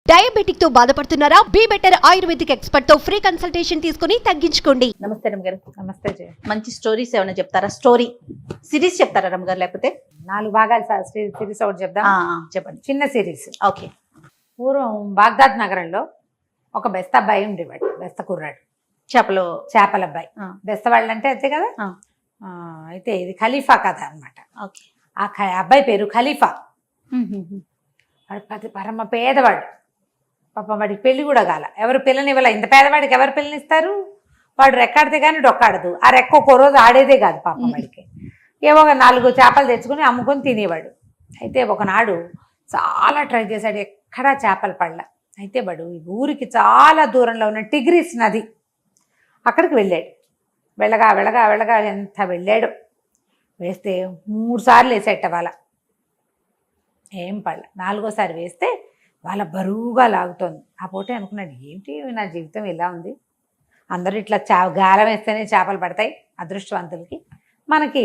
Diabetic తో బాధపడుతున్నారా? Be better ayurvedic expert తో ఫ్రీ కన్సల్టేషన్ తీసుకుని తగ్గించుకోండి. నమస్తే రమ్మగారు. నమస్తే జయ. మంచి స్టోరీస్ ఏమైనా చెప్తారా? స్టోరీ సిరీస్ చెప్తారా రమ్మగారు? లేకపోతే 4 భాగాలు సిరీస్ ఒకటి చెప్దాం. చెప్పండి. చిన్న సిరీస్. ఓకే. పూర్వం బాగ్దాద్ నగరంలో ఒక బెస్త అబ్బాయి ఉండేవాడు. బెస్త కుర్రాడు, చేపల అబ్బాయి. బెస్త వాళ్ళు అంటే అంతే కదా. అయితే ఇది ఖలీఫా కథ అనమాట. ఓకే. ఆ అబ్బాయి పేరు ఖలీఫా. వాడు పరమ పేదవాడు. పాపం వాడికి పెళ్లి కూడా కాల. ఎవరు పిల్లనివ్వాల. ఇంత పేదవాడికి ఎవరు పిల్లనిస్తారు? వాడు రెక్కాడితే కానీ డొక్కాడదు. ఆ రెక్క ఒక్కో రోజు ఆడేదే కాదు పాపం వాడికి. ఏవో 4 చేపలు తెచ్చుకుని అమ్ముకొని తినేవాడు. అయితే ఒకనాడు చాలా ట్రై చేశాడు, ఎక్కడా చేపలు పడల. అయితే వాడు ఊరికి చాలా దూరంలో ఉన్న టిగ్రిస్ నది అక్కడికి వెళ్ళాడు. వెళ్ళగా వెళ్ళగా వెళ్ళగా ఎంత వెళ్ళాడు. వేస్తే 3 సార్లు వేసేట వాళ్ళ ఏం పడల. 4వసారి వేస్తే వాళ్ళ బరువుగా లాగుతోంది. ఆ పూటే అనుకున్నాడు, ఏంటి నా జీవితం ఇలా ఉంది. అందరూ ఇట్లా గాలం వేస్తేనే చేపలు పడతాయి అదృష్టవంతులకి. మనకి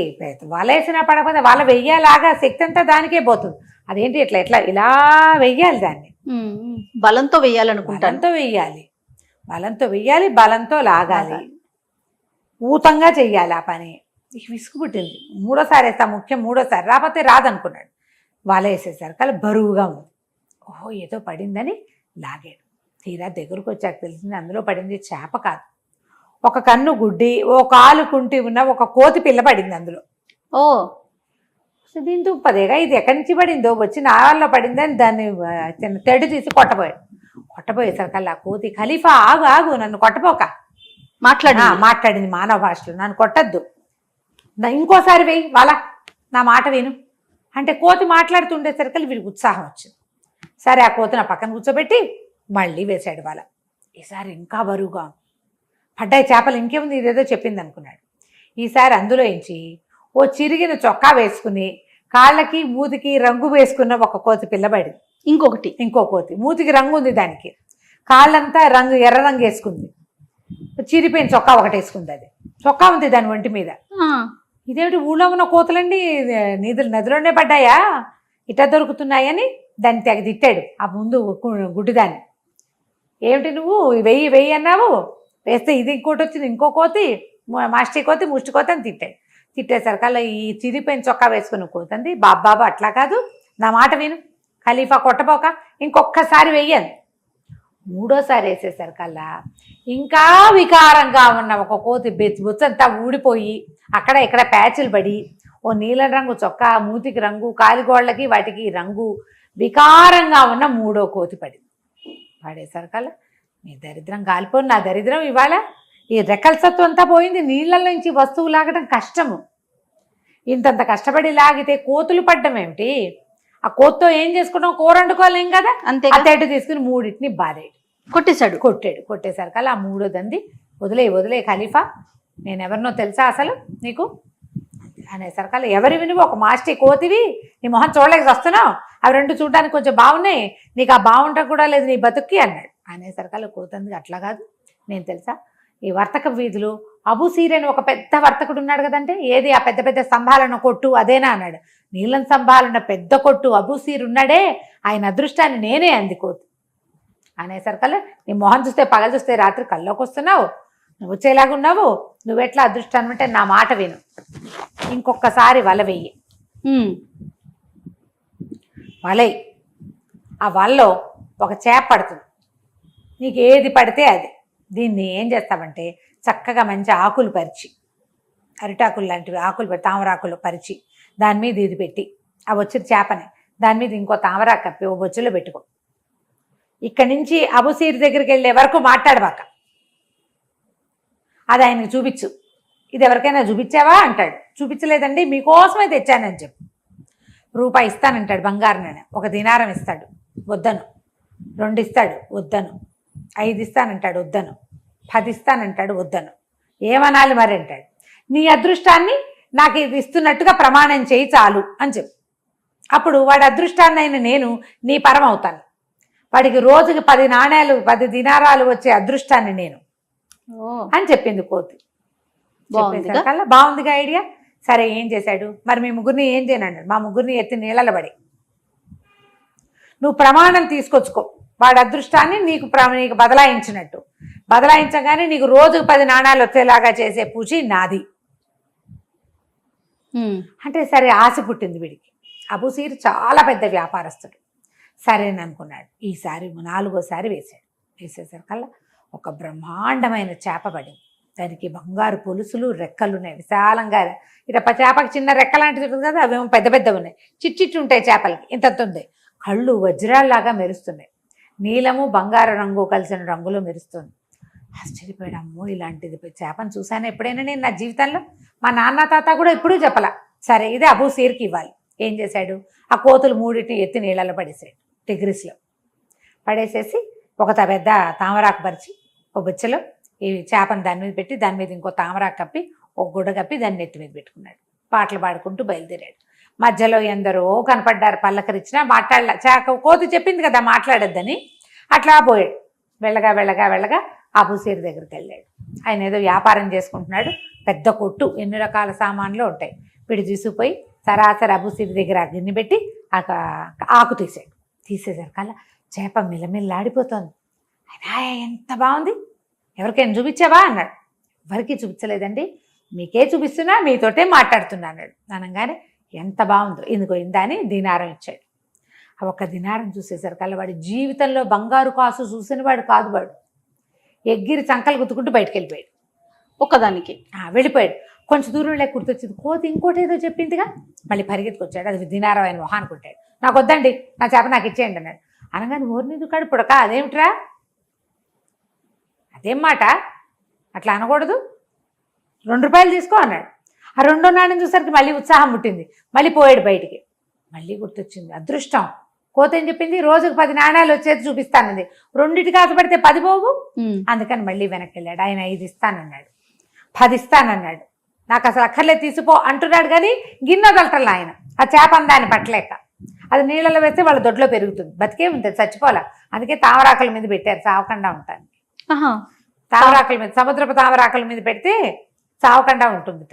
వాళ్ళ వేసినా పడకపోతే వాళ్ళ వెయ్యేలాగా శక్తి అంతా దానికే పోతుంది. అదేంటి ఇట్లా ఇట్లా ఇలా వెయ్యాలి, దాన్ని బలంతో వెయ్యాలనుకుంటాను. బలంతో వెయ్యాలి, బలంతో లాగాలి, ఊతంగా చెయ్యాలి ఆ పని. విసుగు పుట్టింది. 3వసారి వేస్తా, ముఖ్యం 3వసారి రాకపోతే రాదనుకున్నాడు. వాళ్ళ వేసేసరికి అలా బరువుగా ఉంది. ఓహో ఏదో పడిందని లాగాడు. తీరా దగ్గరకు వచ్చాక తెలిసింది అందులో పడింది చేప కాదు, ఒక కన్ను గుడ్డి, ఓ కాలు కుంటి ఉన్న ఒక కోతి పిల్ల పడింది అందులో. ఓ దీని దుప్పదేగా, ఇది ఎక్కడి నుంచి పడిందో వచ్చి నా వాళ్ళలో పడిందని దాన్ని తెడు తీసి కొట్టబోయేసరికల్లా కోతి, ఖలీఫా ఆగు ఆగు, నన్ను కొట్టపోక మాట్లాడింది మానవ భాషలో, నన్ను కొట్టద్దు, ఇంకోసారి వెయ్యి వాళ్ళ నా మాట విను అంటే. కోతి మాట్లాడుతుండేసరికి వీడికి ఉత్సాహం వచ్చింది. సరే ఆ కోతి నా పక్కన కూర్చోబెట్టి మళ్ళీ వేశాడు వాళ్ళ. ఈసారి ఇంకా బరువుగా పడ్డాయి చేపలు, ఇంకేముంది ఇదేదో చెప్పింది అనుకున్నాడు. ఈసారి అందులో ఎంచి ఓ చిరిగిన చొక్కా వేసుకుని కాళ్ళకి మూతికి రంగు వేసుకున్న ఒక కోతి పిల్లబడి. ఇంకో కోతి మూతికి రంగు ఉంది, దానికి కాళ్ళంతా ఎర్ర రంగు వేసుకుంది. చిరిపోయిన చొక్కా ఒకటి వేసుకుంది. అది చొక్కా ఉంది దాని ఒంటి మీద. ఇదేమిటి ఊళ్ళో ఉన్న కోతులండి నదిలోనే పడ్డాయా, ఇట్లా దొరుకుతున్నాయని దాన్ని తెగ తిట్టాడు. ఆ ముందు గుడ్డిదాన్ని, ఏమిటి నువ్వు వెయ్యి అన్నావు, వేస్తే ఇది ఇంకోటి వచ్చింది, ఇంకో కోతి, మాస్టి కోతి, ముష్టి కోతి అని తిట్టాడు. తిట్టేసరికల్లా ఈ చిరిపోయిన చొక్కా వేసుకుని కోతంది, బాబా అట్లా కాదు, నా మాట విను, ఖలీఫా కొట్టపోక ఇంకొక్కసారి వెయ్యను. 3వసారి వేసేసరికల్లా ఇంకా వికారంగా ఉన్న ఒక కోతి బుచ్చంతా ఊడిపోయి అక్కడ ఇక్కడ ప్యాచులు పడి, ఓ నీలం రంగు చొక్కా, మూతికి రంగు, కాలిగోళ్ళకి వాటికి రంగు, వికారంగా ఉన్న 3వ కోతి పడింది. పడేసరికల్లా మీ దరిద్రం కాలిపోయి, నా దరిద్రం ఇవాళ ఈ రెక్కల సత్తు అంతా పోయింది. నీళ్ళల్లో నుంచి వస్తువు లాగడం కష్టము, ఇంతంత కష్టపడి లాగితే కోతులు పడ్డం ఏమిటి, ఆ కోత్తో ఏం చేసుకుంటాం, కూర వండుకోలేం కదా. అంతే. అతేటు తీసుకుని 3టిని బాధేడు, కొట్టేసరికల్లా ఆ 3వదంది, వదిలే ఖలీఫా, నేను ఎవరినో తెలుసా అసలు నీకు అనేసరికల్లా, ఎవరి వినువు, ఒక మాస్టి కోతివి, నీ మొహం చూడలేక వస్తున్నావు, అవి 2 చూడడానికి కొంచెం బాగున్నాయి, నీకు ఆ బాగుంట కూడా లేదు నీ బతుక్కి అన్నాడు. అనేసరికల్లా కోతంది, అట్లా కాదు, నేను తెలుసా, ఈ వర్తక వీధులు అబూసీర్ అని ఒక పెద్ద వర్తకుడు ఉన్నాడు కదంటే, ఏది ఆ పెద్ద పెద్ద స్తంభాలను కొట్టు అదేనా అన్నాడు. నీలం స్తంభాలున్న పెద్ద కొట్టు అబూసీర్ ఉన్నాడే, ఆయన అదృష్టాన్ని నేనే అంది కోతి. అనేసరికల్లా, నీ మొహం చూస్తే పగలు చూస్తే రాత్రి కల్లోకి వస్తున్నావు, నువ్వు వచ్చేలాగున్నావు, నువ్వెట్లా అదృష్టాన్ని అంటే నా మాట విను, ఇంకొకసారి వల వెయ్యి, వలై ఆ వలలో ఒక చేప పడుతుంది, నీకు ఏది పడితే అది. దీన్ని ఏం చేస్తామంటే చక్కగా మంచి ఆకులు పరిచి, అరిటాకులు లాంటివి ఆకులు పెట్టి, తామరాకులు పరిచి దాని మీద ఇది పెట్టి, ఆ వచ్చిన చేపని దాని మీద ఇంకో తామరాకు కప్పి ఓ బొచ్చులో పెట్టుకో. ఇక్కడి నుంచి అబూసీర్ దగ్గరికి వెళ్ళే వరకు మాట్లాడబాక, అది ఆయనకు చూపించు. ఇది ఎవరికైనా చూపించావా అంటాడు. చూపించలేదండి, మీకోసమే తెచ్చానని చెప్పు. రూపాయి ఇస్తానంటాడు, బంగారం. ఒక దినారం ఇస్తాడు, వద్దను. 2 ఇస్తాడు, వద్దను. 5 ఇస్తానంటాడు, వద్దను. 10 ఇస్తానంటాడు, వద్దను. ఏమనాలి మరి అంటాడు. నీ అదృష్టాన్ని నాకు ఇది ఇస్తున్నట్టుగా ప్రమాణం చేయి చాలు అని చెప్పు. అప్పుడు వాడి అదృష్టాన్ని అయిన నేను నీ పరం అవుతాను. వాడికి రోజుకి 10 నాణేలు 10 దినారాలు వచ్చే అదృష్టాన్ని నేను అని చెప్పింది కోతి. చెప్పేసరికల్లా బాగుందిగా ఐడియా. సరే ఏం చేశాడు మరి, మీ ముగ్గురిని ఏం చేయను అన్నాడు. మా ముగ్గురిని ఎత్తి నీళ్ళలో పడి నువ్వు ప్రమాణం తీసుకొచ్చుకో, వాడి అదృష్టాన్ని నీకు నీకు బదలాయించినట్టు. బదలాయించగానే నీకు రోజుకు 10 నాణాలు వచ్చేలాగా చేసే పూచి నాది అంటే సరే ఆశ పుట్టింది వీడికి. అబూసీర్ చాలా పెద్ద వ్యాపారస్తుడు. సరేననుకున్నాడు. ఈసారి 4వసారి వేసేసరికల్లా ఒక బ్రహ్మాండమైన చేప పడింది. దానికి బంగారు పొలుసులు, రెక్కలు ఉన్నాయి విశాలంగా. ఇట చేపకి చిన్న రెక్క లాంటిది ఉంటుంది కదా, అవేమో పెద్ద పెద్దవి ఉన్నాయి. చిట్టి ఉంటాయి చేపలకి, ఇంత ఉంది. కళ్ళు వజ్రాల్లాగా మెరుస్తున్నాయి. నీలము బంగారు రంగు కలిసిన రంగులో మెరుస్తుంది. ఆశ్చర్యపోయాడు. అమ్మో, ఇలాంటిది చేపను చూశాను ఎప్పుడైనా నేను నా జీవితంలో? మా నాన్న తాత కూడా ఎప్పుడూ చెప్పలా. సరే ఇది అబూసీర్కి ఇవ్వాలి. ఏం చేశాడు? ఆ కోతులు 3 ఎత్తి నీళ్ళలో పడేసాడు. టిగ్రిస్లో పడేసేసి ఒక పెద్ద తామరాకు పరిచి ఒక బొచ్చలో ఈ చేపను దాని మీద పెట్టి, దాని మీద ఇంకో తామరాకు కప్పి, ఒక గుడ్డ కప్పి దాన్ని నెత్తి మీద పెట్టుకున్నాడు. పాటలు పాడుకుంటూ బయలుదేరాడు. మధ్యలో ఎందరో కనపడ్డారు. పల్లకరిచ్చినా మాట్లాడలే. కోతి చెప్పింది కదా మాట్లాడొద్దని. అట్లా పోయాడు. వెళ్ళగా వెళ్ళగా వెళ్ళగా అబూసీర్ దగ్గరికి వెళ్ళాడు. ఆయన ఏదో వ్యాపారం చేసుకుంటున్నాడు. పెద్ద కొట్టు, ఎన్ని రకాల సామాన్లు ఉంటాయి. వీడు తీసుకుపోయి సరాసరి అబూసీర్ దగ్గర గిన్నె పెట్టి ఆకు తీసాడు. తీసేసరికల్లా చేప మిలమిల్లాడిపోతుంది. ఆయన ఎంత బాగుంది, ఎవరికైనా చూపించావా అన్నాడు. ఎవరికి చూపించలేదండి, మీకే చూపిస్తున్నా, మీతోటే మాట్లాడుతున్నా అన్నాడు. అనగానే ఎంత బాగుందో, ఎందుకో ఇందా అని దీనారం ఇచ్చాడు. ఆ ఒక్క దీనారం చూసేసరికల్లా వాడి జీవితంలో బంగారు కాసు చూసిన వాడు కాదు. వాడు ఎగ్గిరి చంకలు గుద్దుకుంటూ బయటకు వెళ్ళిపోయాడు. ఒక్కదానికి వెళ్ళిపోయాడు. కొంచెం దూరం లేక గుర్తొచ్చింది. కోతి ఇంకోటి ఏదో చెప్పిందిగా. మళ్ళీ పరిగెత్తుకొచ్చాడు. అది దీనారం ఆయన మొహాన్ని కొట్టాడు. నాకు వద్దండి, నా చేప నాకు ఇచ్చేయండి అన్నాడు. అనగానే ఓర్నిది కాడు పుడక, అదేమిట్రా, అదేం మాట, అట్లా అనకూడదు, 2 రూపాయలు తీసుకో అన్నాడు. ఆ 2వ నాణ్యం చూసరికి మళ్ళీ ఉత్సాహం పుట్టింది. మళ్ళీ పోయాడు బయటికి. మళ్ళీ గుర్తొచ్చింది, అదృష్టం. కోత ఏం చెప్పింది, రోజుకు 10 నాణ్యాలు వచ్చేది చూపిస్తానంది. 2టికి ఆశపడితే 10 పోవు. అందుకని మళ్ళీ వెనక్కి వెళ్ళాడు. ఆయన 5 ఇస్తానన్నాడు, 10 ఇస్తానన్నాడు. నాకు అసలు అక్కర్లే తీసిపో అంటున్నాడు. కానీ గిన్నె వదలటల్లా ఆయన. ఆ చేప అందాన్ని పట్టలేక అది నీళ్ళలో వేస్తే వాళ్ళ దొడ్లో పెరుగుతుంది, బతికే ఉంటుంది, చచ్చిపోలే. అందుకే తామరాకుల మీద పెట్టారు చావకుండా ఉంటాను. తామరాకుల మీద, సముద్రపు తామరాకుల మీద పెడితే చావకుండా ఉంటుంది.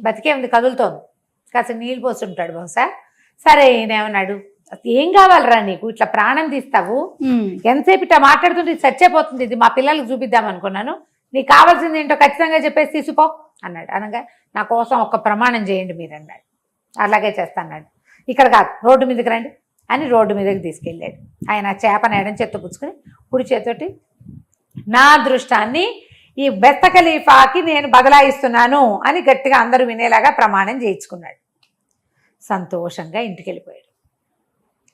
బతికే ఉంది, కదులుతోంది. కాస్త నీళ్ళు పోస్తుంటాడు బహుశా. సరే ఈయనేమన్నాడు, ఏం కావాలరా నీకు, ఇట్లా ప్రాణం తీస్తావు, ఎంతసేపు ఇట్లా మాట్లాడుతుంటే చచ్చేపోతుంది, ఇది మా పిల్లలకు చూపిద్దాం అనుకున్నాను, నీకు కావాల్సింది ఏంటో ఖచ్చితంగా చెప్పేసి తీసిపో అన్నాడు. అనగా నా కోసం ఒక ప్రమాణం చేయండి మీరు అన్నాడు. అలాగే చేస్తాన్నాడు. ఇక్కడ కాదు, రోడ్డు మీదకి రండి అని రోడ్డు మీదకి తీసుకెళ్ళాడు. ఆయన చేపను ఎడం చేత్తో పుచ్చుకొని కుడి చేతోటి నా అదృష్టాన్ని ఈ బెత్త ఖలీఫాకి నేను బదలాయిస్తున్నాను అని గట్టిగా అందరూ వినేలాగా ప్రమాణం చేయించుకున్నాడు. సంతోషంగా ఇంటికి వెళ్ళిపోయాడు.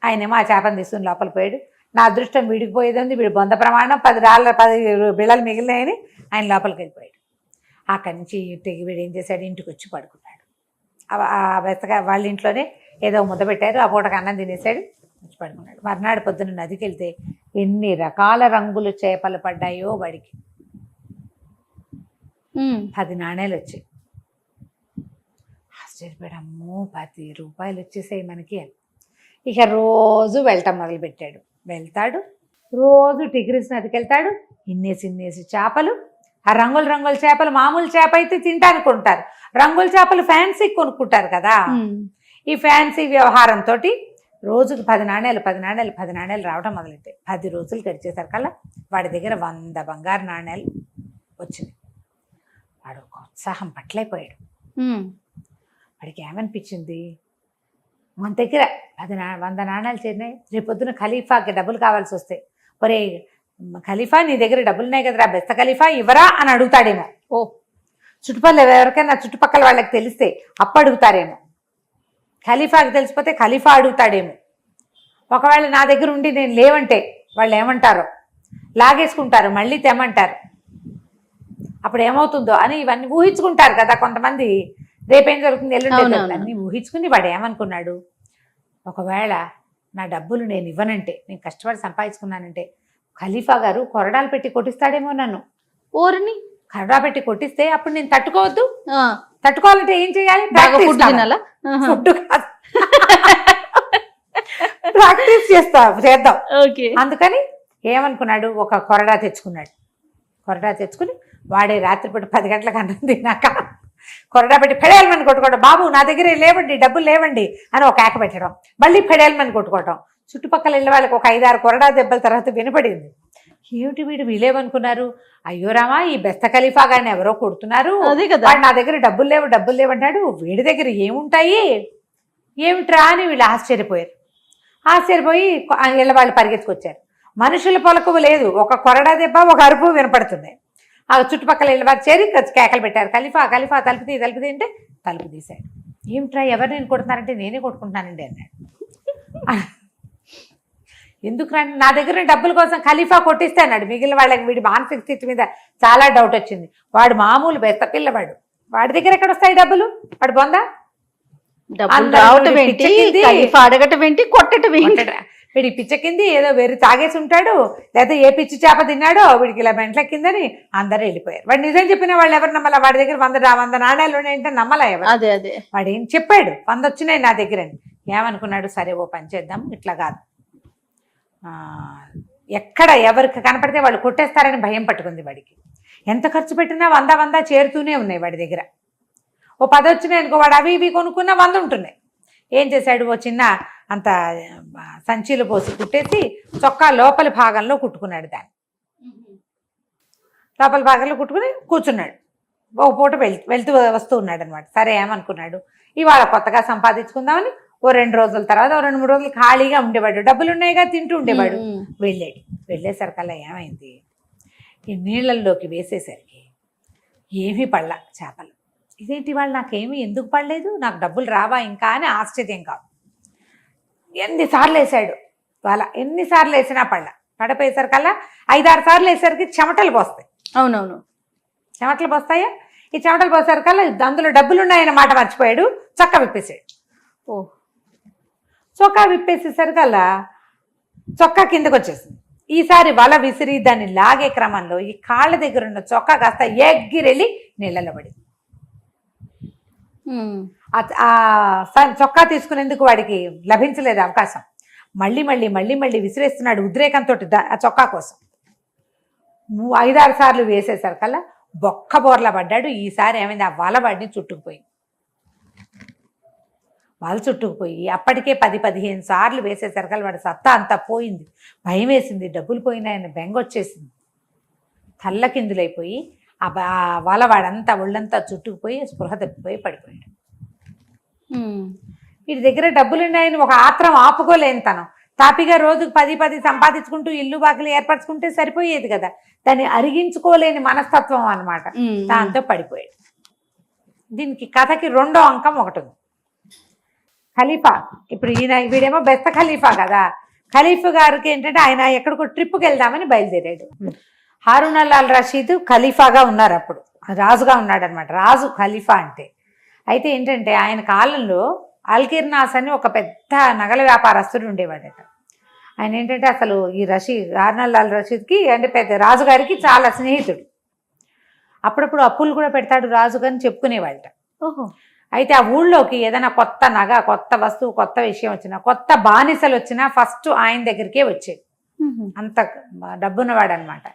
ఆయనేమో ఆ చేపను తీసుకుని లోపల పోయాడు. నా అదృష్టం వీడికి పోయేది, వీడి బొంద ప్రమాణం 10 బిళ్ళలు మిగిలినాయని ఆయన లోపలికి వెళ్ళిపోయాడు. అక్కడి నుంచి వీడు ఏం చేశాడు, ఇంటికి వచ్చి పడుకున్నాడు. ఆ బెత్తగా వాళ్ళ ఇంట్లోనే ఏదో ముద్ద పెట్టారు, ఆ పూటకు అన్నం తినేసాడు, వచ్చి పడుకున్నాడు. మర్నాడు పొద్దున్న నదికి వెళ్తే ఎన్ని రకాల రంగులు చేపలు పడ్డాయో వాడికి. 10 నాణ్యాలు వచ్చాయి. ఆశ్చర్యపోయాడు. అమ్మో, 10 రూపాయలు వచ్చేసాయి మనకి అని. ఇక రోజు వెళ్ళటం మొదలుపెట్టాడు. వెళ్తాడు, రోజు టిగ్రిస్ నదికి వెళ్తాడు. ఇన్నేసి చేపలు, ఆ రంగుల చేపలు మామూలు చేప అయితే తింటానికి కొంటారు, రంగుల చేపలు ఫ్యాన్సీ కొనుక్కుంటారు కదా. ఈ ఫ్యాన్సీ వ్యవహారంతో రోజుకు 10 నాణ్యాలు రావడం మొదలెట్టాయి. 10 రోజులు గడిచేసరికల్లా వాడి దగ్గర 100 బంగారు నాణ్యాలు వచ్చినాయి. వాడు ఒక ఉత్సాహం పట్లైపోయాడు. వాడికి ఏమనిపించింది, మన దగ్గర 100 నాణ్యాలు చేరినాయి, రేపొద్దున ఖలీఫాకి డబ్బులు కావాల్సి వస్తాయి, ఒరే ఖలీఫా నీ దగ్గర డబ్బులున్నాయి కదరా, బెస్త ఖలీఫా ఇవ్వరా అని అడుగుతాడేమో. చుట్టుపక్కల ఎవరికైనా చుట్టుపక్కల వాళ్ళకి తెలిస్తే అప్పు అడుగుతారేమో. ఖలీఫాకి తెలిసిపోతే ఖలీఫా అడుగుతాడేమో. ఒకవేళ నా దగ్గర ఉండి నేను లేవంటే వాళ్ళు ఏమంటారో, లాగేసుకుంటారు, మళ్ళీ తెమ్మంటారు, అప్పుడు ఏమవుతుందో అని ఇవన్నీ ఊహించుకుంటారు కదా కొంతమంది. రేపేం జరుగుతుంది, ఎల్లుండి అన్నీ ఊహించుకుని వాడు ఏమనుకున్నాడు, ఒకవేళ నా డబ్బులు నేను ఇవ్వనంటే, నేను కష్టపడి సంపాదించుకున్నానంటే ఖలీఫా గారు కొరడాలు పెట్టి కొట్టిస్తాడేమో నన్ను. ఓరిని కొరడా పెట్టి కొట్టిస్తే అప్పుడు నేను తట్టుకోవద్దు. తట్టుకోవాలంటే ఏం చేయాలి, ప్రాక్టీస్ చేద్దాం. అందుకని ఏమనుకున్నాడు, ఒక కొరడా తెచ్చుకున్నాడు. కొరడా తెచ్చుకుని వాడే రాత్రిపూట 10 గంటలకు అన్నం తిన్నాక కొరడా పెట్టి ఫెడేల్మని కొట్టుకోవడం, బాబు నా దగ్గర లేవండి, డబ్బులు లేవండి అని ఒక కేక పెట్టడం, మళ్ళీ ఫెడేల్మని కొట్టుకోవటం, చుట్టుపక్కల ఇళ్ళ వాళ్ళకి ఒక 5-6 కొరడా దెబ్బల తర్వాత వినపడింది. ఏమిటి వీళ్ళేమనుకున్నారు, అయ్యో రామా ఈ బెస్త ఖలీఫా గారిని ఎవరో కొడుతున్నారు, అదే కదా. వాడు నా దగ్గర డబ్బులు లేవు అంటాడు, వీడి దగ్గర ఏముంటాయి ఏమిట్రా అని వీళ్ళు ఆశ్చర్యపోయి ఇళ్ళ వాళ్ళు పరిగెత్తుకొచ్చారు. మనుషుల పొలకువ లేదు, ఒక కొరడా దెబ్బ ఒక అరుపు వినపడుతుంది. ఆ చుట్టుపక్కల ఇళ్ళ వారు చేరి కేకలు పెట్టారు, ఖలీఫా తలుపు తీ అంటే తలుపు తీశాడు. ఏమిట్రా ఎవరు నేను కొడుతున్నారంటే నేనే కొట్టుకుంటున్నానండి అన్నాడు. ఎందుకు రండి, నా దగ్గర డబ్బుల కోసం ఖలీఫా కొట్టిస్తే అన్నాడు. మిగిలిన వాళ్ళకి వీడి మానసిక స్థితి మీద చాలా డౌట్ వచ్చింది. వాడు మామూలు బెస్త పిల్లవాడు, వాడి దగ్గర ఎక్కడ వస్తాయి డబ్బులు, వాడు బొందా రావటం ఏంటి, అడగటం ఏంటి, కొట్టడం ఏంటి, వీడి పిచ్చకింది ఏదో వేరు తాగేసి ఉంటాడు, లేదా ఏ పిచ్చి చేప తిన్నాడో వీడికి ఇలా మెంట్లెక్కిందని అందరూ వెళ్ళిపోయారు. వాడు నిజం చెప్పిన వాళ్ళు ఎవరు నమ్మలా, వాడి దగ్గర 100 నాణ్యాలు ఉన్నాయంటే నమ్మలా ఎవరు. అదే వాడు ఏం చెప్పాడు, 100 వచ్చినాయి నా దగ్గర అని. ఏమనుకున్నాడు, సరే ఓ పని చేద్దాం, ఇట్లా కాదు ఎక్కడ ఎవరికి కనపడితే వాళ్ళు కొట్టేస్తారని భయం పట్టుకుంది వాడికి. ఎంత ఖర్చు పెట్టినా 100 చేరుతూనే ఉన్నాయి వాడి దగ్గర. ఓ 10 వచ్చినాయి అనుకో, వాడు అవి ఇవి కొనుక్కున్న 100 ఉంటున్నాయి. ఏం చేశాడు, ఓ చిన్న అంత సంచిలో పోసి కుట్టేసి చొక్కా లోపలి భాగంలో కుట్టుకున్నాడు. దాన్ని లోపల భాగంలో కుట్టుకుని కూర్చున్నాడు. ఓ పూట వెళ్తూ వస్తూ ఉన్నాడు అనమాట. సరే ఏమనుకున్నాడు, ఇవాళ కొత్తగా సంపాదించుకుందామని ఓ 2 రోజుల తర్వాత ఓ 2-3 రోజులు ఖాళీగా ఉండేవాడు, డబ్బులు ఉన్నాయిగా తింటూ ఉండేవాడు. వెళ్ళేసరికల్లా ఏమైంది, ఈ నీళ్ళల్లోకి వేసేసరికి ఏమీ పడలా చేపలు. ఇదేంటి వాళ్ళు నాకేమీ ఎందుకు పడలేదు, నాకు డబ్బులు రావా ఇంకా అని ఆశ్చర్యం కాదు. ఎన్నిసార్లు వేసాడు ఎన్నిసార్లు వేసినా పడిపోయేసరికల్లా 5-6 సార్లు వేసరికి చెమటలు పోస్తాయి. అవునవును, చెమటలు పోస్తాయా, ఈ చెమటలు పోసేసరికల్లా అందులో డబ్బులు ఉన్నాయన్నమాట మర్చిపోయాడు. చొక్కా విప్పేసాడు. చొక్కా విప్పేసేసరికల్లా చొక్కా కిందకు వచ్చేసింది. ఈసారి వల విసిరి దాన్ని లాగే క్రమంలో ఈ కాళ్ళ దగ్గర ఉన్న చొక్కా కాస్త ఎగిరెళ్ళి నీళ్ళలో పడింది. చొక్కా తీసుకునేందుకు వాడికి లభించలేదు అవకాశం. మళ్ళీ విసిరేస్తున్నాడు ఉద్రేకంతో ఆ చొక్కా కోసం. 5-6 సార్లు వేసేసరికల్లా బొక్క బోర్లా పడ్డాడు. ఈసారి ఏమైంది, ఆ వల వాడిని చుట్టుకుపోయింది. వల చుట్టుకుపోయి అప్పటికే 10-15 సార్లు వేసేసరికల్లా వాడి సత్తా అంతా పోయింది. భయం వేసింది, డబ్బులు పోయినాయని బెంగ వచ్చేసింది. తల్లకిందులైపోయి ఆ వల వాడంతా ఒళ్ళంతా చుట్టుకుపోయి స్పృహ తప్పిపోయి పడిపోయాడు. వీడి దగ్గర డబ్బులున్నాయని ఒక ఆత్రం ఆపుకోలేని తనం. తాపిగా రోజుకు 10 సంపాదించుకుంటూ ఇల్లు బాకలు ఏర్పరచుకుంటే సరిపోయేది కదా, దాన్ని అరిగించుకోలేని మనస్తత్వం అన్నమాట. దాంతో పడిపోయాడు. దీనికి కథకి 2వ అంకం ఒకటి ఉంది. ఖలీఫా, ఇప్పుడు వీడేమో బెస్త ఖలీఫా కదా, ఖలీఫా గారికి ఏంటంటే ఆయన ఎక్కడికో ట్రిప్కి వెళ్దామని బయలుదేరాడు. హారూన్ అల్ రషీద్ ఖలీఫాగా ఉన్నారు, అప్పుడు రాజుగా ఉన్నాడు అనమాట. రాజు ఖలీఫా అంటే. అయితే ఏంటంటే ఆయన కాలంలో అల్కిర్నాస్ అని ఒక పెద్ద నగల వ్యాపారస్తుడు ఉండేవాడట. ఆయన ఏంటంటే అసలు ఈ హారూన్ అల్ రషీద్కి అంటే పెద్ద రాజుగారికి చాలా స్నేహితుడు. అప్పుడప్పుడు అప్పులు కూడా పెడతాడు రాజుగారిని చెప్పుకునేవాళ్ళట. అయితే ఆ ఊళ్ళోకి ఏదైనా కొత్త నగ, కొత్త వస్తువు, కొత్త విషయం వచ్చినా, కొత్త బానిసలు వచ్చినా ఫస్ట్ ఆయన దగ్గరికే వచ్చేది. అంత డబ్బున్నవాడు అనమాట.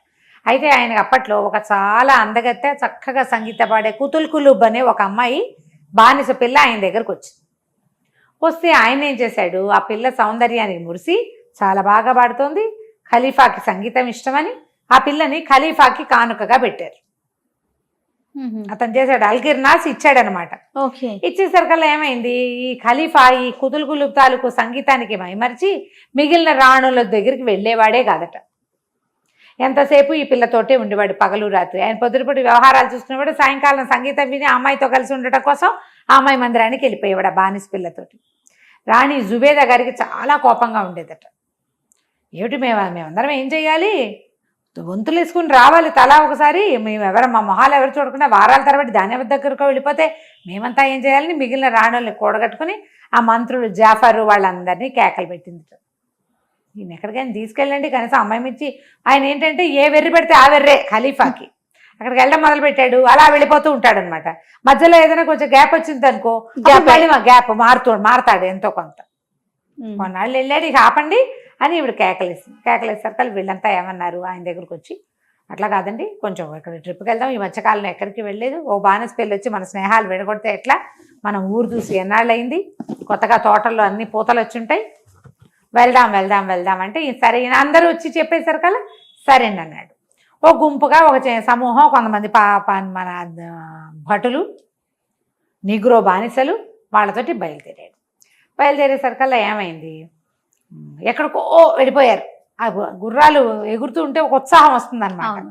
అయితే ఆయనకు అప్పట్లో ఒక చాలా అందగత్తె, చక్కగా సంగీత పాడే కుతుల్ కులూబ్ అనే ఒక అమ్మాయి బానిస పిల్ల ఆయన దగ్గరకు వచ్చింది. వస్తే ఆయన ఏం చేశాడు, ఆ పిల్ల సౌందర్యానికి మురిసి చాలా బాగా పాడుతోంది, ఖలీఫాకి సంగీతం ఇష్టమని ఆ పిల్లని ఖలీఫాకి కానుకగా పెట్టారు. అతను చేశాడు, అల్కిర్నాస్ ఇచ్చాడనమాట. ఇచ్చేసరికల్లా ఏమైంది, ఈ ఖలీఫా ఈ కుతుల్ కులూబ్ తాలూకు సంగీతానికి మైమరిచి మిగిలిన రాణుల దగ్గరికి వెళ్ళేవాడే కాదట. ఎంతసేపు ఈ పిల్లతోటే ఉండేవాడు పగలు రాత్రి. ఆయన పొద్దుపూట వ్యవహారాలు చూసుకునేవాడు, సాయంకాలం సంగీతం విని అమ్మాయితో కలిసి ఉండటం కోసం ఆ అమ్మాయి మందిరానికి వెళ్ళిపోయేవాడు ఆ బానిస పిల్లతోటి. రాణి జుబేదా గారికి చాలా కోపంగా ఉండేదట. ఏమిటి మేమందరం ఏం చెయ్యాలి, వంతులు వేసుకుని రావాలి తలా ఒకసారి, మా మొహాలు ఎవరు చూడకుండా వారాల తరబడి దాని దగ్గరకు వెళ్ళిపోతే మేమంతా ఏం చేయాలని మిగిలిన రాణుల్ని కూడగట్టుకుని ఆ మంత్రులు జాఫరు వాళ్ళందరినీ కేకలు పెట్టింది. ఈయన ఎక్కడికైనా తీసుకెళ్ళండి కనీసం అమ్మాయి మించి. ఆయన ఏంటంటే ఏ వెర్రి పెడితే ఆ వెర్రే ఖలీఫాకి. అక్కడికి వెళ్ళడం మొదలుపెట్టాడు, అలా వెళ్ళిపోతూ ఉంటాడు అనమాట. మధ్యలో ఏదైనా కొంచెం గ్యాప్ వచ్చింది అనుకో, గ్యాప్ మారుతాడు ఎంతో కొంత. కొన్నాళ్ళు వెళ్ళాడు, ఇక ఆపండి అని ఇవిడ కేకలేసరికి వీళ్ళంతా ఏమన్నారు, ఆయన దగ్గరకు వచ్చి అట్లా కాదండి, కొంచెం ఇక్కడ ట్రిప్కి వెళ్దాం, ఈ మధ్యకాలంలో ఎక్కడికి వెళ్ళలేదు, ఓ బానిస పిల్ల వచ్చి మన స్నేహాలు విడగొడితే ఎట్లా, మనం ఊరు చూసి ఎన్నాళ్ళు అయింది, కొత్తగా తోటల్లో అన్ని పూతలు వచ్చి ఉంటాయి, వెళ్దాం వెళ్దాం వెళ్దాం అంటే సరే అందరూ వచ్చి చెప్పేసరికల్లా సరేనన్నాడు. ఓ గుంపుగా ఒక సమూహం కొంతమంది మన భటులు నిగ్రో బానిసలు వాళ్ళతోటి బయలుదేరేసరికల్లా ఏమైంది, ఎక్కడికో వెళ్ళిపోయారు. ఆ గుర్రాలు ఎగురుతూ ఉంటే ఒక ఉత్సాహం వస్తుందన్నమాట.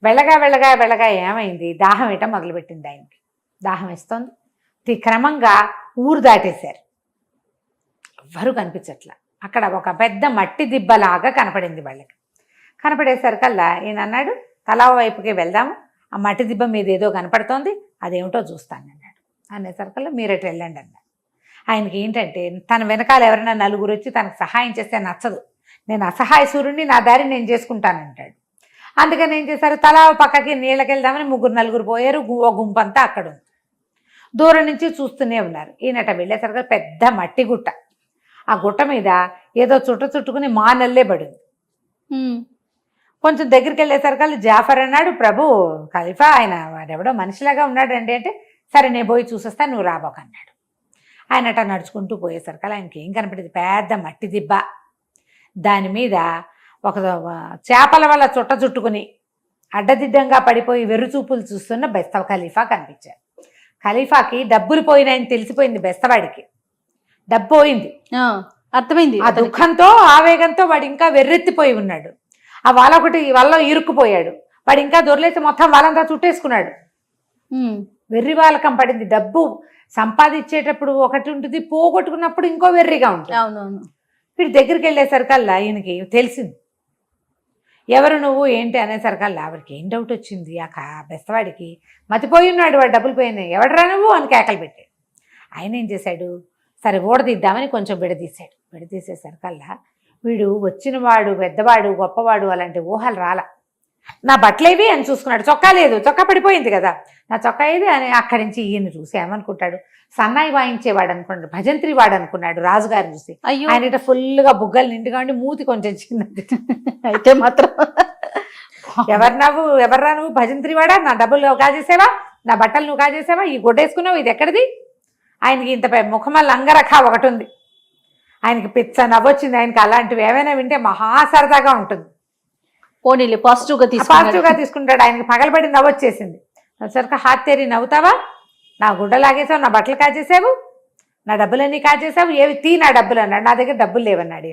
వెళ్ళగా వెళ్ళగా వెళ్ళగా ఏమైంది, దాహం వేయటం మొదలుపెట్టింది. ఆయనకి దాహం వేస్తుంది. క్రమంగా ఊరు దాటేశారు. ఎవ్వరూ కనిపించట్లా. అక్కడ ఒక పెద్ద మట్టి దిబ్బలాగా కనపడింది వాళ్ళకి. కనపడేసరికల్లా ఈయన అన్నాడు, తలా వైపుకి వెళ్దాము, ఆ మట్టి దిబ్బ మీద ఏదో కనపడుతోంది, అదేమిటో చూస్తాను అన్నాడు. అనేసరికల్లా మీరెటు వెళ్ళండి అన్నాడు. ఆయనకి ఏంటంటే తన వెనకాల ఎవరైనా నలుగురు వచ్చి తనకు సహాయం చేస్తే నచ్చదు. నేను అసహాయ సూర్యుడిని, నా దారి నేను చేసుకుంటానంటాడు. అందుకని ఏం చేశారు, తలా పక్కకి నీళ్ళకి వెళ్దామని నలుగురు పోయారు. ఓ గుంపంతా అక్కడ ఉంది. దూరం నుంచి చూస్తూనే ఉన్నారు. ఈయనట వెళ్ళేసరికి పెద్ద మట్టి గుట్ట. ఆ గుట్ట మీద ఏదో చుట్టుకుని మానల్లే పడింది. కొంచెం దగ్గరికి వెళ్ళేసరికి జాఫర్ అన్నాడు, ప్రభు ఖలీఫా ఆయన వాడెవడో మనిషిలాగా ఉన్నాడండి అంటే, సరే నేను పోయి చూసేస్తా, నువ్వు రాబోకన్నాడు. ఆయనట నడుచుకుంటూ పోయేసరికి ఆయనకి ఏం కనపడింది, పెద్ద మట్టి దిబ్బ. దాని మీద ఒక చేపల వల్ల చుట్టుకుని అడ్డదిడ్డంగా పడిపోయి వెర్రుచూపులు చూస్తున్న బెస్తవ ఖలీఫా కనిపించారు. ఖలీఫాకి డబ్బులు పోయినాయని తెలిసిపోయింది. బెస్తవాడికి డబ్బు పోయింది, అర్థమైంది. ఆ దుఃఖంతో ఆవేగంతో వాడు ఇంకా వెర్రెత్తిపోయి ఉన్నాడు. ఆ వల్ల ఇరుక్కుపోయాడు. వాడు ఇంకా దొరలేసి మొత్తం వాళ్ళంతా చుట్టేసుకున్నాడు. వెర్రి వాలకం పడింది. డబ్బు సంపాదించేటప్పుడు ఒకటి ఉంటుంది, పోగొట్టుకున్నప్పుడు ఇంకో వెర్రిగా ఉంటుంది. అవునవును. వీడి దగ్గరికి వెళ్ళేసరికల్లా ఈయనకి తెలిసింది, ఎవరు నువ్వు ఏంటి అనేసరికల్లా ఆవిడకి ఏం డౌట్ వచ్చింది. ఆ బెస్తవాడికి మతిపోయి ఉన్నాడు, వాడు డబ్బులు పోయినాయి, ఎవడరా నువ్వు అని కేకలు పెట్టాడు. ఆయన ఏం చేశాడు, సరే ఓడదీద్దామని కొంచెం విడదీశాడు. విడదీసేసరికల్లా వీడు వచ్చినవాడు పెద్దవాడు గొప్పవాడు అలాంటి ఊహలు రాల. నా బట్టలేవి అని చూసుకున్నాడు. చొక్కా లేదు, చొక్కా పడిపోయింది కదా, నా చొక్కా ఏది అని అక్కడి నుంచి ఈయన చూసి ఏమనుకుంటాడు, సన్నాయి వాయించేవాడు అనుకున్నాడు, భజంత్రి వాడు అనుకున్నాడు రాజుగారిని చూసి. ఆయన ఫుల్గా బుగ్గలు నిండుగా ఉండి మూతి కొంచెం చిన్నది. అయితే మాత్రం ఎవర్రా నువ్వు భజంత్రి వాడా, నా డబ్బులు కాజేసావా, నా బట్టలు నువ్వు కాజేసావా, ఈ గుడ్డేసుకున్నావు, ఇది ఎక్కడిది. ఆయనకి ఇంత ముఖమల్ల అంగరఖ ఒకటి ఉంది. ఆయనకి పిచ్చ నవ్వొచ్చింది. ఆయనకి అలాంటివి ఏమైనా వింటే మహా సరదాగా ఉంటుంది. పోనీలే పాజిటివ్గా తీసుకుంటాడు. ఆయనకి పగలబడి నవ్వొచ్చేసింది. సరిగ్గా హాత్తేరి నవ్వుతావా, నా గుడ్డ లాగేసావు, నా బట్టలు కాజేసావు, నా డబ్బులన్నీ కాజేసావు, ఏవి తీ నా డబ్బులు అన్నాడు. నా దగ్గర డబ్బులు లేవన్నాడు.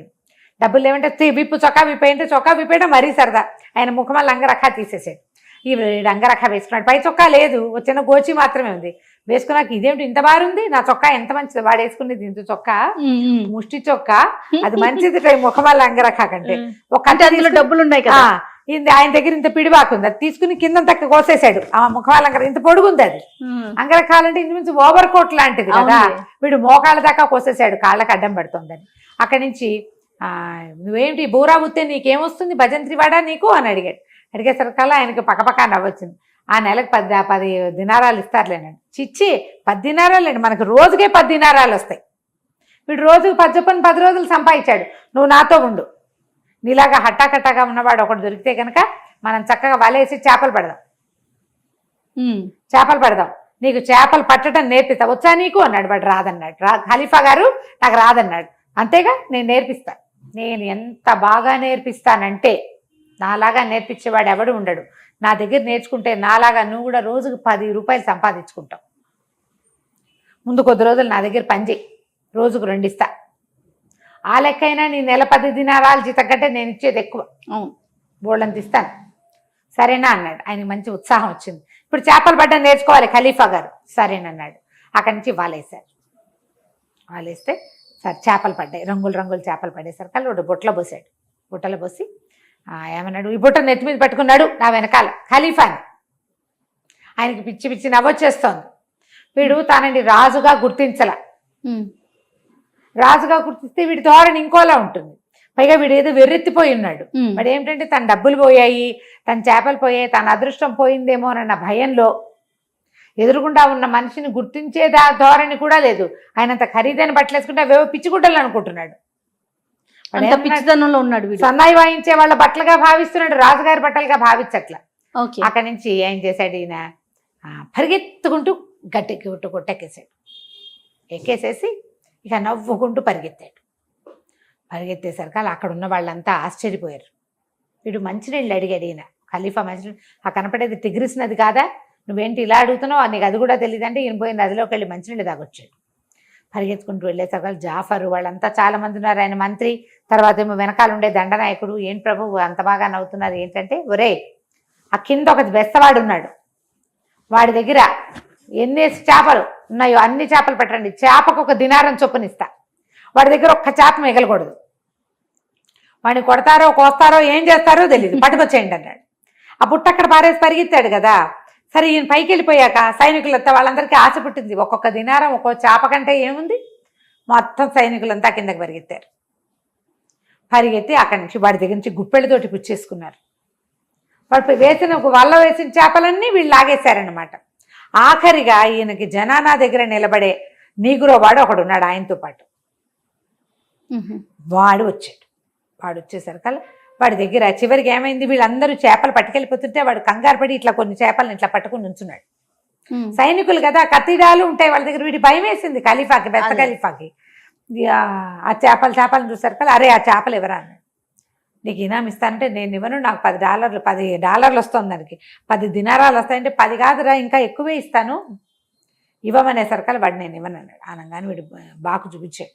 డబ్బులు లేవంటే విప్పు, చొక్కా విప్పేయంటే చొక్కా విప్పేయడం మరీ సరదా. ఆయన ముఖమల్ల అంగరఖ తీసేసాడు. ఈ అంగరఖ వేసుకున్నాడు. పై చొక్కా లేదు, వచ్చిన గోచి మాత్రమే ఉంది. వేసుకున్నాక ఇదేమిటి ఇంత బారుంది, నా చొక్కా ఎంత మంచిది, వాడు వేసుకునేది ఇంత చొక్కా ముష్టి చొక్కా, అది మంచిది ముఖమల్ల అంగరఖ కంటే. ఒక అందులో డబ్బులు ఉన్నాయి కదా, ఆయన దగ్గర ఇంత పిడివాకుంది, అది తీసుకుని కింద తక్క కోసేసాడు. ఆ ముఖమల్ల అంగర ఇంత పొడుగుంది. అది అంగరఖాలంటే ఇంచుమించు ఓవర్ కోట్ లాంటిది కదా, వీడు మోకాళ్ళ దాకా కోసేసాడు, కాళ్ళకి అడ్డం పడుతుందని. అక్కడి నుంచి నువ్వేంటి బూరా బుత్తే నీకేమొస్తుంది, భజంత్రి వాడా నీకు అని అడిగాడు. అడిగేసరికల్లా ఆయనకి పక్కపక్క నవ్వొచ్చింది. ఆ నెలకు 10 దినారాలు ఇస్తారులేనండి. చిచ్చి 10 దినారాలండి, మనకు రోజుకే 10 దినారాలు వస్తాయి. వీడు రోజుకు 10 చొప్పున 10 రోజులు సంపాదించాడు. నువ్వు నాతో ఉండు, నీలాగా హట్టాకట్టాగా ఉన్నవాడు ఒకటి దొరికితే కనుక మనం చక్కగా వలేసి చేపలు పెడదాం, నీకు చేపలు పట్టడం నేర్పిస్తా, వచ్చా నీకు అన్నాడు. వాడు రాదన్నాడు. ఖలీఫా గారు నాకు రాదన్నాడు. అంతేగా, నేను నేర్పిస్తా. నేను ఎంత బాగా నేర్పిస్తానంటే నాలాగా నేర్పించేవాడు ఎవడు ఉండడు. నా దగ్గర నేర్చుకుంటే నాలాగా నువ్వు కూడా రోజుకు 10 రూపాయలు సంపాదించుకుంటావు. ముందు కొద్ది రోజులు నా దగ్గర పనిచేయి, రోజుకు 2 ఇస్తా. ఆ లెక్కైనా నీ నెల 10 దినారాలు జీతం కంటే నేను ఇచ్చేది ఎక్కువ, బోళ్ళంత ఇస్తాను, సరేనా అన్నాడు. ఆయనకి మంచి ఉత్సాహం వచ్చింది. ఇప్పుడు చేపలు పడ్డం నేర్చుకోవాలి ఖలీఫా గారు, సరేనన్నాడు. అక్కడి నుంచి వాలేస్తే సరే చేపలు పడ్డాయి, రంగులు చేపలు పడేసరికి వాడు బుట్టలో పోసి ఏమన్నాడు, ఈ బుట్ట నెత్తి మీద పెట్టుకున్నాడు నా వెనకాల ఖలీఫాని. ఆయనకి పిచ్చి నవ్వొచ్చేస్తోంది. వీడు తనని రాజుగా గుర్తిస్తే వీడి ధోరణి ఇంకోలా ఉంటుంది. పైగా వీడు ఏదో వెర్రెత్తిపోయి ఉన్నాడు. వాడు ఏమిటంటే తన డబ్బులు పోయాయి, తన చేపలు పోయాయి, తన అదృష్టం పోయిందేమోనన్న భయంలో ఎదురుగుండా ఉన్న మనిషిని గుర్తించేదా ధోరణి కూడా లేదు. ఆయనంత ఖరీదైన బట్టలు వేసుకుంటే అవేవో పిచ్చిగుడ్డలు అనుకుంటున్నాడు. పిచ్చితనంలో ఉన్నాడు. సన్నాయి వాయించే వాళ్ళ బట్టలుగా భావిస్తున్నాడు, రాజుగారి బట్టలుగా భావించట్ల. అక్కడి నుంచి ఏం చేశాడు ఈయన, పరిగెత్తుకుంటూ గట్టి గుట్టెక్కేసాడు. ఎక్కేసేసి ఇక నవ్వుకుంటూ పరిగెత్తాడు. పరిగెత్తేసరికి అలా అక్కడ ఉన్న వాళ్ళంతా ఆశ్చర్యపోయారు. వీడు మంచినీళ్ళు అడిగాడు ఈయన ఖలీఫా. మంచినీళ్ళు ఆ కనపడేది టిగ్రిస్ నది కాదా, నువ్వేంటి ఇలా అడుగుతున్నావు, నీకు అది కూడా తెలియదంటే ఈయన పోయి నదిలోకి వెళ్ళి మంచినీళ్ళు తాగొచ్చాడు. పరిగెత్తుకుంటూ వెళ్ళేసరికి జాఫరు వాళ్ళంతా చాలా మంది ఉన్నారు. ఆయన మంత్రి, తర్వాత ఏమో వెనకాల ఉండే దండనాయకుడు. ఏంటి ప్రభు అంత బాగా నవ్వుతున్నారు ఏంటంటే, ఒరే ఆ కింద ఒక బెస్తవాడు ఉన్నాడు, వాడి దగ్గర ఎన్ని చేపలు ఉన్నాయో అన్ని చేపలు పెట్టండి, చేపకు ఒక దినారం చొప్పునిస్తా, వాడి దగ్గర ఒక్క చేప మిగలకూడదు, వాడిని కొడతారో కోస్తారో ఏం చేస్తారో తెలియదు, పట్టుకొచ్చేయండి అన్నాడు. ఆ బుట్ట అక్కడ పారేసి పరిగెత్తాడు కదా. సరే ఈయన పైకి వెళ్ళిపోయాక సైనికులంతా వాళ్ళందరికీ ఆశ పుట్టింది, ఒక్కొక్క దినారం ఒక్కొక్క చేప కంటే ఏముంది, మొత్తం సైనికులంతా కిందకి పరిగెత్తారు. పరిగెత్తి అక్కడి నుంచి వాడి దగ్గర నుంచి గుప్పెళ్ళతోటి పుచ్చేసుకున్నారు. వాడు వేసిన వల్ల వేసిన చేపలన్నీ వీళ్ళు లాగేశారనమాట. ఆఖరిగా ఈయనకి జనానా దగ్గర నిలబడే నీగురో వాడు ఒకడు ఉన్నాడు ఆయనతో పాటు. వాడు వచ్చాడు. వాడు వచ్చేసరికల్లా వాడి దగ్గర చివరికి ఏమైంది, వీళ్ళందరూ చేపలు పట్టుకెళ్ళిపోతుంటే వాడు కంగారు పడి ఇట్లా కొన్ని చేపలను ఇట్లా పట్టుకుని ఉంచున్నాడు. సైనికులు కదా, కత్తిడాలు ఉంటాయి వాళ్ళ దగ్గర. వీడి భయం వేసింది ఖలీఫాకి, బెత్త ఖలీఫాకి. ఆ చేపలను చూసరికల్లా అరే ఆ చేపలు ఎవరా అన్నాడు. నీకు ఇనాం ఇస్తానంటే నేను ఇవ్వను, నాకు $10 వస్తుంది, దానికి 10 దినారాలు వస్తాయంటే 10 కాదురా ఇంకా ఎక్కువే ఇస్తాను, ఇవ్వమనేసరికల్లా వాడు నేను ఇవ్వను అన్నాడు. అనగానే వీడు బాకు చూపించాడు.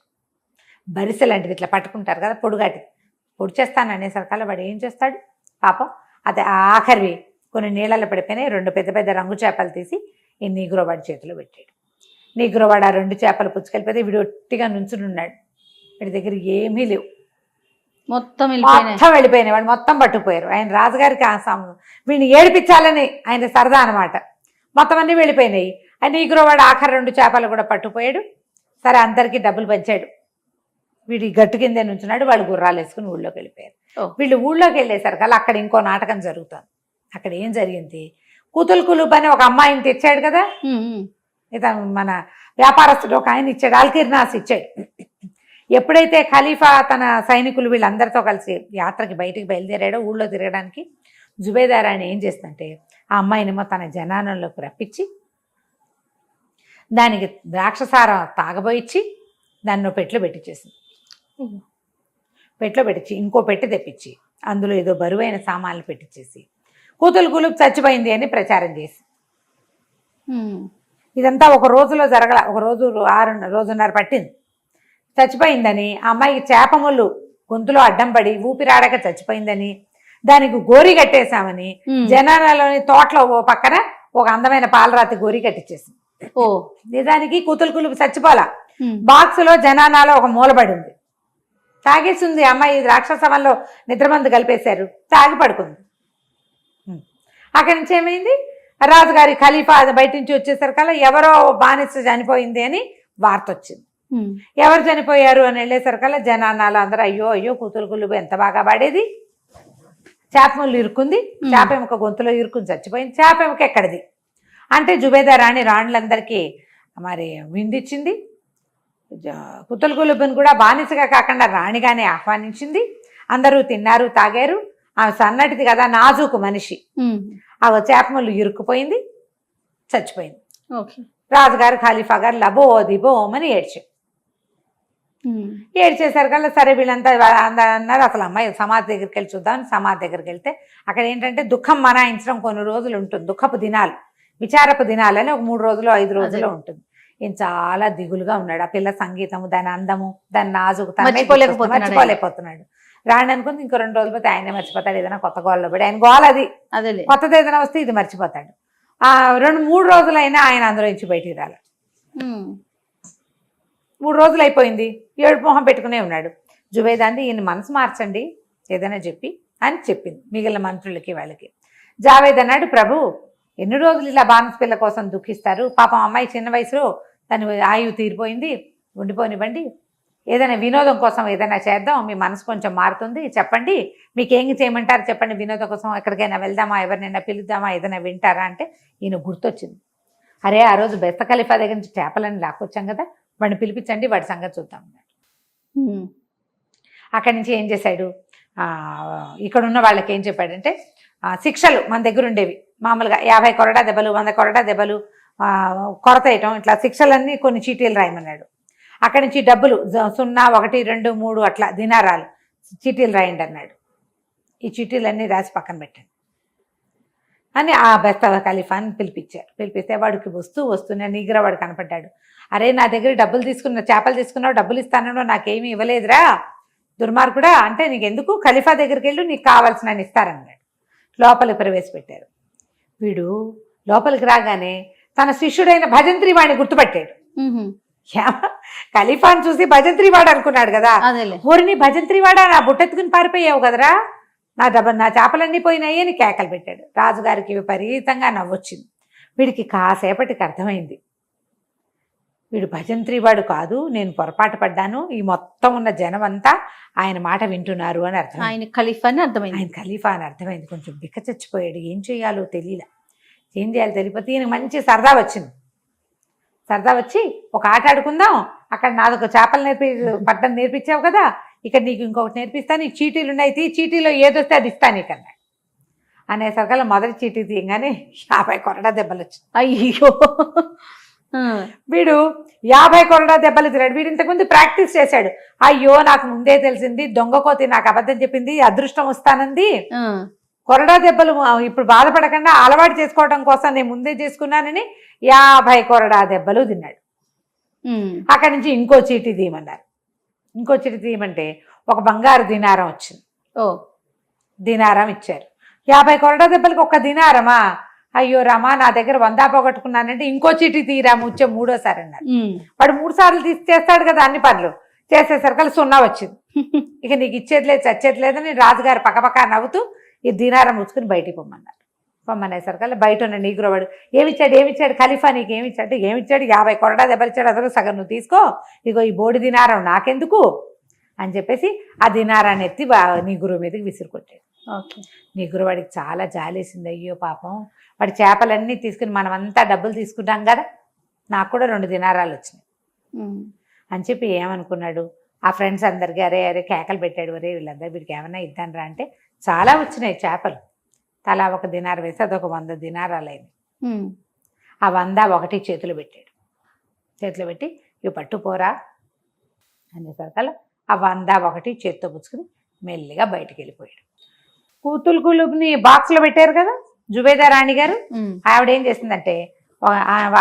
బరిసె లాంటిది ఇట్లా పట్టుకుంటారు కదా పొడుగాటి, పొడి చేస్తాను అనేసరికల్లా వాడు ఏం చేస్తాడు పాపం, అదే ఆఖరివి కొన్ని నీళ్ళలో పడిపోయినాయి. 2 పెద్ద పెద్ద రంగు చేపలు తీసి ఈ నీగ్రోవాడి చేతిలో పెట్టాడు. నీగ్రోవాడు ఆ 2 చేపలు పుచ్చుకెళ్ళిపోతే వీడు ఒట్టిగా నుంచుని ఉన్నాడు. వీడి దగ్గర ఏమీ లేవు, మొత్తం వెళ్ళిపోయినాయి. వాడు మొత్తం పట్టుకుపోయారు. ఆయన రాజుగారికి వీడిని ఏడిపించాలని ఆయన సరదా అనమాట. మొత్తం అన్నీ వెళ్ళిపోయినాయి. ఆయన నీగ్రోవాడు ఆఖరి 2 చేపలు కూడా పట్టుకుపోయాడు. సరే అందరికీ డబ్బులు పంచాడు. వీడి గట్టు కిందే నుంచున్నాడు. వాళ్ళు గుర్రాలు వేసుకుని ఊళ్ళోకి వెళ్ళిపోయారు. వీళ్ళు ఊళ్ళోకి వెళ్ళేసరికి అక్కడ ఇంకో నాటకం జరుగుతుంది. అక్కడ ఏం జరిగింది, కూతులు కులుబ్ అని ఒక అమ్మాయిని తెచ్చాడు కదా, ఇతను మన వ్యాపారస్తుడు ఒక ఆయన ఇచ్చాడు, అల్కిర్నాస్ ఇచ్చాడు. ఎప్పుడైతే ఖలీఫా తన సైనికులు వీళ్ళందరితో కలిసి యాత్రకి బయటికి బయలుదేరాడో ఊళ్ళో తిరగడానికి, జుబేదార్ ఆయన ఏం చేస్తుందంటే ఆ అమ్మాయినేమో తన జనానంలోకి రప్పించి దానికి ద్రాక్షసారం తాగబోయిచ్చి దాన్ని పెట్లో పెట్టించేసింది. పెట్లో పెట్టించి ఇంకో పెట్టి తెప్పించి అందులో ఏదో బరువైన సామాన్లు పెట్టించేసి కూతులు కులుబ్ చచ్చిపోయింది అని ప్రచారం చేసి, ఇదంతా ఒక రోజులో జరగల, ఒక రోజున్నర పట్టింది. చచ్చిపోయిందని ఆ అమ్మాయికి చేపముళ్ళు గొంతులో అడ్డం పడి ఊపిరాడక చచ్చిపోయిందని, దానికి గోరి కట్టేశామని జనాలలోని తోటలో ఓ పక్కన ఒక అందమైన పాలరాతి గోరి కట్టించేసింది. నిజానికి కూతులు కులుబ్ చచ్చిపోలా, బాక్సులో జనానాలో ఒక మూలబడి ఉంది, తాగేసింది అమ్మాయి. రాక్షసవంలో నిద్రమందు కలిపేశారు, తాగి పడుకుంది. అక్కడి నుంచి ఏమైంది, రాజుగారి ఖలీఫా బయట నుంచి వచ్చేసరికల్లా ఎవరో బానిస చనిపోయింది అని వార్త వచ్చింది. ఎవరు చనిపోయారు అని వెళ్ళేసరికల్లా జనానాలో అందరూ అయ్యో అయ్యో కూతులు కులుబు ఎంత బాగా పడేది, చేప ముళ్ళు ఇరుక్కుంది, చేప ఎముక గొంతులో ఇరుక్కుని చచ్చిపోయింది, చేప ఎముక ఎక్కడిది అంటే జుబేదార్ రాణులందరికీ మరి విందిచ్చింది. కూతులు కులుబుని కూడా బానిసగా కాకుండా రాణిగానే ఆహ్వానించింది. అందరూ తిన్నారు తాగారు. ఆమె సన్నటిది కదా, నాజూకు మనిషి, ఆ చేపముళ్ళు ఇరుక్కుపోయింది, చచ్చిపోయింది. రాజుగారు ఖలీఫా గారు లబోదిబోమని ఏడ్చేసరికల్లా సరే వీళ్ళంతా అన్నారు అసలు అమ్మాయి సమాధి దగ్గరికి వెళ్ళి చూద్దామని సమాధి దగ్గరికి వెళ్తే అక్కడ ఏంటంటే దుఃఖం మనాయించడం కొన్ని రోజులు ఉంటుంది, దుఃఖపు దినాలు, విచారపు దినాలని ఒక 3 రోజులు 5 రోజులు ఉంటుంది. ఈయన చాలా దిగులుగా ఉన్నాడు. ఆ పిల్ల సంగీతము, దాని అందము, దాని నాజుకు మర్చిపోలేకపోతున్నాడు. రాండి అనుకుంది ఇంకో 2 రోజులు పోతే ఆయనే మర్చిపోతాడు, ఏదైనా కొత్త గోల్లో పడి. ఆయన గోల అది, కొత్తది ఏదైనా వస్తే ఇది మర్చిపోతాడు. 2-3 రోజులైనా ఆయన అందులో నుంచి బయటికి రాలి. 3 రోజులు అయిపోయింది, ఏడు మొహం పెట్టుకునే ఉన్నాడు. జుబేదాంది ఈయన మనసు మార్చండి ఏదైనా చెప్పి అని చెప్పింది మిగిలిన మంత్రులకి వాళ్ళకి. జావేద్ అన్నాడు, ప్రభు ఎన్ని రోజులు ఇలా బానిస పిల్ల కోసం దుఃఖిస్తారు, పాపం అమ్మాయి చిన్న వయసులో తను ఆయువు తీరిపోయింది, ఉండిపోనివ్వండి, ఏదైనా వినోదం కోసం ఏదైనా చేద్దాం, మీ మనసు కొంచెం మారుతుంది, చెప్పండి మీకేం చేయమంటారు చెప్పండి, వినోదం కోసం ఎక్కడికైనా వెళ్దామా, ఎవరినైనా పిలుద్దామా, ఏదైనా వింటారా అంటే ఈయన గుర్తొచ్చింది. అరే ఆ రోజు బెత్త ఖలీఫా దగ్గర నుంచి చేపలని లాక్కొచ్చాం కదా, వాడిని పిలిపించండి, వాడి సంగతి చూద్దాం అన్నాడు. అక్కడి నుంచి ఏం చేశాడు, ఇక్కడ ఉన్న వాళ్ళకి ఏం చెప్పాడంటే శిక్షలు మన దగ్గర ఉండేవి మామూలుగా 50 కొరడా దెబ్బలు, 100 కొరడా దెబ్బలు, కొరత వేయటం, ఇట్లా శిక్షలన్నీ కొన్ని చీటీలు రాయమన్నాడు. అక్కడి నుంచి డబ్బులు 0, 1, 2, 3 అట్లా దినారాలు చీటీలు రాయండి అన్నాడు. ఈ చీటీలన్నీ రాసి పక్కన పెట్టండి అని ఆ బెస్త ఖలీఫాని పిలిపించారు. పిలిపిస్తే వాడికి వస్తూనే నీగ్రా వాడు కనపడ్డాడు. అరే నా దగ్గర డబ్బులు చేపలు తీసుకున్నావు, డబ్బులు ఇస్తానో నాకేమీ ఇవ్వలేదురా దుర్మార్గుడా అంటే, నీకు ఎందుకు, ఖలీఫా దగ్గరికి వెళ్ళు, నీకు కావాల్సిన ఇస్తారన్నాడు. లోపలికి ప్రవేశపెట్టారు. వీడు లోపలికి రాగానే తన శిష్యుడైన భజంత్రి వాడిని గుర్తుపట్టాడు. ఖలీఫాని చూసి భజంత్రి వాడు అనుకున్నాడు కదా. ఊరిని భజంత్రి వాడా, నా బుట్టెత్తుకుని పారిపోయావు కదరా, నా చేపలన్నీ పోయినాయి అని కేకలు పెట్టాడు. రాజుగారికి విపరీతంగా నవ్వొచ్చింది. వీడికి కాసేపటికి అర్థమైంది, వీడు భజంత్రివాడు కాదు, నేను పొరపాటు పడ్డాను, ఈ మొత్తం ఉన్న జనం అంతా ఆయన మాట వింటున్నారు అని అర్థం. ఆయన ఖలీఫా అని అర్థమైంది. ఆయన ఖలీఫా అని అర్థమైంది. కొంచెం బిక్క చచ్చిపోయాడు. ఏం చేయాలో తెలియలే. ఏం చేయాలో తెలియకపోతే ఈయనకు మంచి సరదా వచ్చింది. సరదా వచ్చి ఒక ఆట ఆడుకుందాం, అక్కడ నాదొక చేపలు పట్టడం నేర్పించావు కదా, ఇక్కడ నీకు ఇంకొకటి నేర్పిస్తాను, నీకు చీటీలు ఉన్నాయి, చీటీలో ఏదొస్తే అది ఇస్తాను నీకు అన్నాడు. అనేసరికల్లా మొదటి చీటీ తీయగానే 50 కొరడా దెబ్బలు వచ్చింది. అయ్యో, వీడు 50 కొరడా దెబ్బలు తిన్నాడు. వీడు ఇంతకుముందు ప్రాక్టీస్ చేశాడు. అయ్యో నాకు ముందే తెలిసింది, దొంగ కోతి నాకు అబద్ధం చెప్పింది, అదృష్టం వస్తానంది, కొరడా దెబ్బలు ఇప్పుడు బాధపడకుండా అలవాటు చేసుకోవడం కోసం నేను ముందే చేసుకున్నానని 50 కొరడా దెబ్బలు తిన్నాడు. అక్కడి నుంచి ఇంకో చీటీ తీయమన్నారు. ఇంకో చీటీ తీయమంటే ఒక బంగారు దినారం వచ్చింది. దినారం ఇచ్చారు. 50 కొరడా దెబ్బలకు 1 దినారమా, అయ్యో రామా నా దగ్గర 100 పోగొట్టుకున్నానంటే ఇంకో చీటీ తీరా ముచ్చే 3వ సారి అన్నారు. వాడు 3 సార్లు చేస్తాడు కదా అన్ని పనులు, చేసేసరికి 0 వచ్చింది. ఇక నీకు ఇచ్చేది లేదు చచ్చేది లేదని రాజుగారు పక్కపక్క నవ్వుతూ ఈ దినారం ముచ్చుకుని బయటికి పొమ్మన్నారు. పొమ్మనేసరికల్లా బయట ఉన్న నీగ్రో వాడు ఏమిచ్చాడు ఖలీఫా నీకు ఏమిచ్చాడు, 50 కొరడా దెబ్బలు ఇచ్చాడు, అసలు సగం నువ్వు తీసుకో, ఇగో ఈ బోడి దినారం నాకెందుకు అని చెప్పేసి ఆ దినారాన్ని ఎత్తి నీగ్రో మీదకి విసిరుకొట్టాడు. నీగ్రో వాడికి చాలా జాలేసింది. అయ్యో పాపం, వాడి చేపలన్నీ తీసుకుని మనమంతా డబ్బులు తీసుకుంటాం కదా, నాకు కూడా 2 దినారాలు వచ్చినాయి అని చెప్పి ఏమనుకున్నాడు, ఆ ఫ్రెండ్స్ అందరికీ అరే కేకలు పెట్టాడు. అరే వీళ్ళందరూ వీడికి ఏమన్నా ఇద్దానరా అంటే చాలా వచ్చినాయి చేపలు, తలా 1 దినారం వేసి అదొక 100 దినారాలు అయింది. ఆ 100 చేతిలో పెట్టాడు. చేతిలో పెట్టి ఇవి పట్టుపోరా అనేసరికల్లా ఆ 100 చేతితో పుచ్చుకుని మెల్లిగా బయటికి వెళ్ళిపోయాడు. కూతులు కులుపుని బాక్స్లో పెట్టారు కదా జుబేదా రాణి గారు, ఆవిడ ఏం చేసిందంటే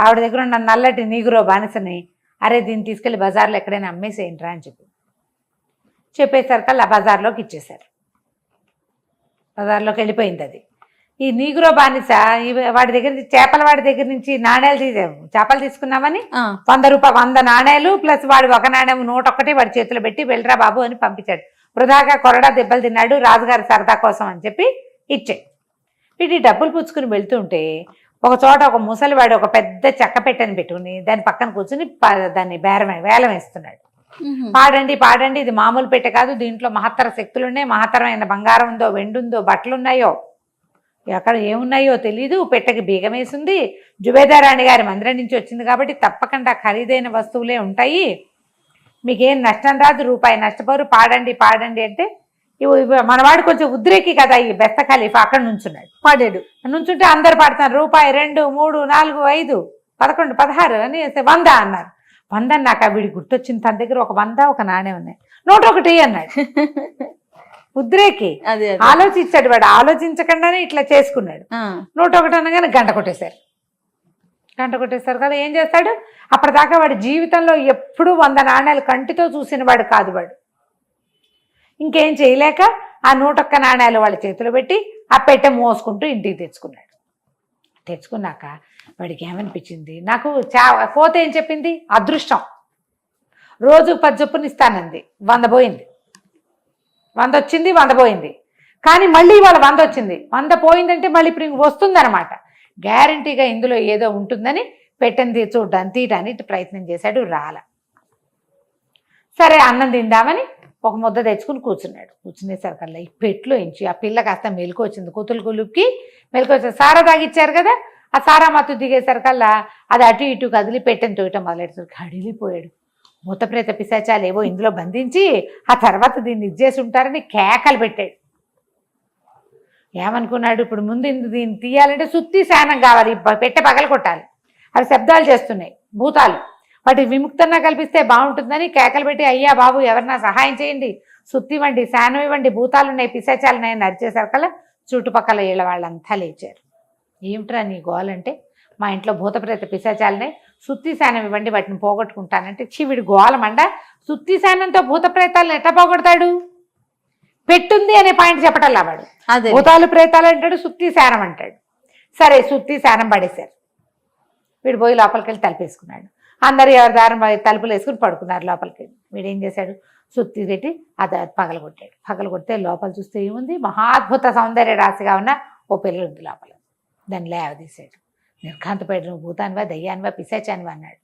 ఆవిడ దగ్గర ఉన్న నల్లటి నీగ్రో బానిసని, అరే దీన్ని తీసుకెళ్లి బజార్లో ఎక్కడైనా అమ్మేసేయండిరా అని చెప్పేసరికల్లా బజార్లోకి ఇచ్చేశారు. బజార్లోకి వెళ్ళిపోయింది అది. ఈ నీగ్రో బానిస వాడి దగ్గర నుంచి నాణ్యాలు చేపలు తీసుకున్నామని 100 నాణ్యాలు ప్లస్ వాడు 1 నాణ్యం 101 వాడి చేతిలో పెట్టి వెళ్ళరా బాబు అని పంపించాడు. వృధాగా కొరడా దెబ్బలు తిన్నాడు, రాజుగారి సరదా కోసం అని చెప్పి ఇచ్చాడు. వీటి డబ్బులు పుచ్చుకుని వెళ్తుంటే ఒక చోట ఒక ముసలివాడు ఒక పెద్ద చెక్క పెట్టని పెట్టుకుని దాని పక్కన కూర్చుని దాన్ని వేలం వేస్తున్నాడు. పాడండి, ఇది మామూలు పెట్టె కాదు, దీంట్లో మహత్తర శక్తులున్నాయి, మహత్తరమైన బంగారం ఉందో, వెండి ఉందో, బట్టలున్నాయో, ఎక్కడ ఏమున్నాయో తెలీదు, పెట్టెకి బీగం వేసింది, జుబేదా రాణి గారి మందిరం నుంచి వచ్చింది కాబట్టి తప్పకుండా ఖరీదైన వస్తువులే ఉంటాయి, మీకేం నష్టం రాదు, రూపాయి నష్టపోరు, పాడండి అంటే మనవాడు కొంచెం ఉద్రేకి కదా ఈ బెస్త ఖలీఫా, అక్కడ నుంచున్నాడు. పాడాడు. నుంచుంటే అందరు పాడుతున్నారు, రూపాయి 2, 3, 4, 5, 11, 16 అని 100 అన్నారు. 100 అన్నాక వీడి గుర్తొచ్చింది, తన దగ్గర ఒక 100 ఒక నాణ్యం ఉన్నాయి, 101 అన్నాడు. ఉద్రేకి ఆలోచించాడు వాడు, ఆలోచించకుండానే ఇట్లా చేసుకున్నాడు. 101 అనగానే గంట కొట్టేశారు కదా. ఏం చేస్తాడు, అప్పటిదాకా వాడి జీవితంలో ఎప్పుడూ 100 నాణ్యాలు కంటితో చూసిన వాడు కాదు. వాడు ఇంకేం చేయలేక ఆ 101 నాణ్యాలు వాళ్ళ చేతిలో పెట్టి ఆ పెట్టె మోసుకుంటూ ఇంటికి తెచ్చుకున్నాక వాడికి ఏమనిపించింది, నాకు పోతే ఏం చెప్పింది, అదృష్టం రోజు 10 చొప్పున ఇస్తానంది, 100 పోయింది, 100 వచ్చింది, 100 పోయింది. కానీ మళ్ళీ ఇవాళ 100 వచ్చింది, 100 పోయిందంటే మళ్ళీ ఇప్పుడు ఇంక వస్తుందన్నమాట. గ్యారంటీగా ఇందులో ఏదో ఉంటుందని పెట్టని తీయడానికి ప్రయత్నం చేశాడు, రాల. సరే అన్నం తిందామని ఒక ముద్ద తెచ్చుకుని కూర్చునేసరికల్లా ఈ పెట్లో ఇంచి ఆ పిల్ల కాస్త మెలకు వచ్చింది. కూతురు కులుపుకి మెలకు వచ్చింది. సారా తాగిచ్చారు కదా, ఆ సారా మత్తు దిగేసరికల్లా అది అటు ఇటు కదిలి పెట్టని తోయటం మొదలెడుతుంది. కడిలిపోయాడు. భూతప్రేత పిశాచాలు ఏవో ఇందులో బంధించి ఆ తర్వాత దీన్ని ఇచ్చేసి ఉంటారని కేకలు పెట్టాడు. ఏమనుకున్నాడు, ఇప్పుడు ముందు దీన్ని తీయాలంటే సుత్తి శానం కావాలి, పెట్టె పగల కొట్టాలి, అవి శబ్దాలు చేస్తున్నాయి భూతాలు, వాటి విముక్తంగా కల్పిస్తే బాగుంటుందని కేకలు పెట్టి అయ్యా బాబు ఎవరన్నా సహాయం చేయండి, సుత్తి ఇవ్వండి, శానం ఇవ్వండి, భూతాలున్నాయి, పిశాచాలున్నాయని నరిచేసరికల్లా చుట్టుపక్కల ఇళ్ళ వాళ్ళంతా లేచారు. ఏమిట్రా నీ గోలంటే, మా ఇంట్లో భూతప్రేత పిశాచాలున్నాయి, సుత్తి శానం ఇవ్వండి, వాటిని పోగొట్టుకుంటానంటే, వీడి గోలమండ సుత్తి శానంతో భూతప్రేతాలను ఎట్లా పోగొడతాడు? పెట్టుంది అనే పాయింట్ చెప్పటల్లా వాడు. అదే భూతాలు ప్రేతాలు అంటాడు, సుత్తి శానం అంటాడు. సరే సుత్తి శానం పడేశారు. వీడు పోయి లోపలికి వెళ్ళి తలుపేసుకున్నాడు. అందరు ఎవరి దారం తలుపులు వేసుకుని పడుకున్నారు లోపలికి వెళ్ళి. వీడు ఏం చేశాడు, సుత్తి పెట్టి అది పగలగొట్టాడు. పగలగొడితే లోపల చూస్తే ఏముంది, మహాద్భుత సౌందర్య రాశిగా ఉన్న ఓ పిల్ల ఉంది లోపల. దాన్ని లేవదీశాడు. నిర్ఘాంతపేట నువ్వు భూతానివా, దయ్యానివా, పిశాచానివా అన్నాడు.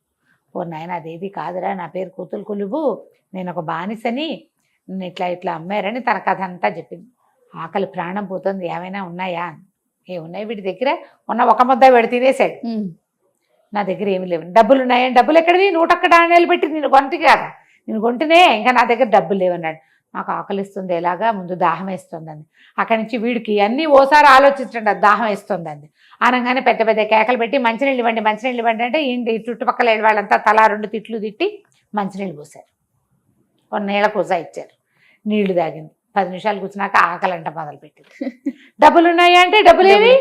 ఓ నాయన అదేది కాదురా, నా పేరు కూతులు కులుబు, నేను ఒక బానిసని, నేను ఇట్లా ఇట్లా అమ్మారని తన కథ అంతా చెప్పింది. ఆకలి ప్రాణం పోతుంది, ఏమైనా ఉన్నాయా? ఏమున్నాయి వీడి దగ్గర? ఉన్న ఒక ముద్ద వీడు తినేశాడు. నా దగ్గర ఏమి లేవు. డబ్బులు ఉన్నాయని, డబ్బులు ఎక్కడివి? 101 నాణేలు పెట్టి నేను కొంటికి కదా, నేను కొంటేనే ఇంకా నా దగ్గర డబ్బులు లేవన్నాడు. నాకు ఆకలిస్తుంది, ఎలాగా ముందు దాహం వేస్తుందండి. అక్కడి నుంచి వీడికి అన్నీ ఓసారి ఆలోచించండి, దాహం వేస్తుందండి అనగానే పెద్ద పెద్ద కేకలు పెట్టి మంచినీళ్ళు ఇవ్వండి, మంచినీళ్ళు ఇవ్వండి అంటే ఇంటి చుట్టుపక్కల వాళ్ళంతా తలా 2 తిట్లు తిట్టి మంచినీళ్ళు పోసారు. ఒక నీళ్ళ కూజ ఇచ్చారు, నీళ్లు తాగింది. 10 నిమిషాలు కూర్చున్నాక ఆకలంట మొదలుపెట్టింది. డబ్బులు ఉన్నాయా అంటే డబ్బులేవి.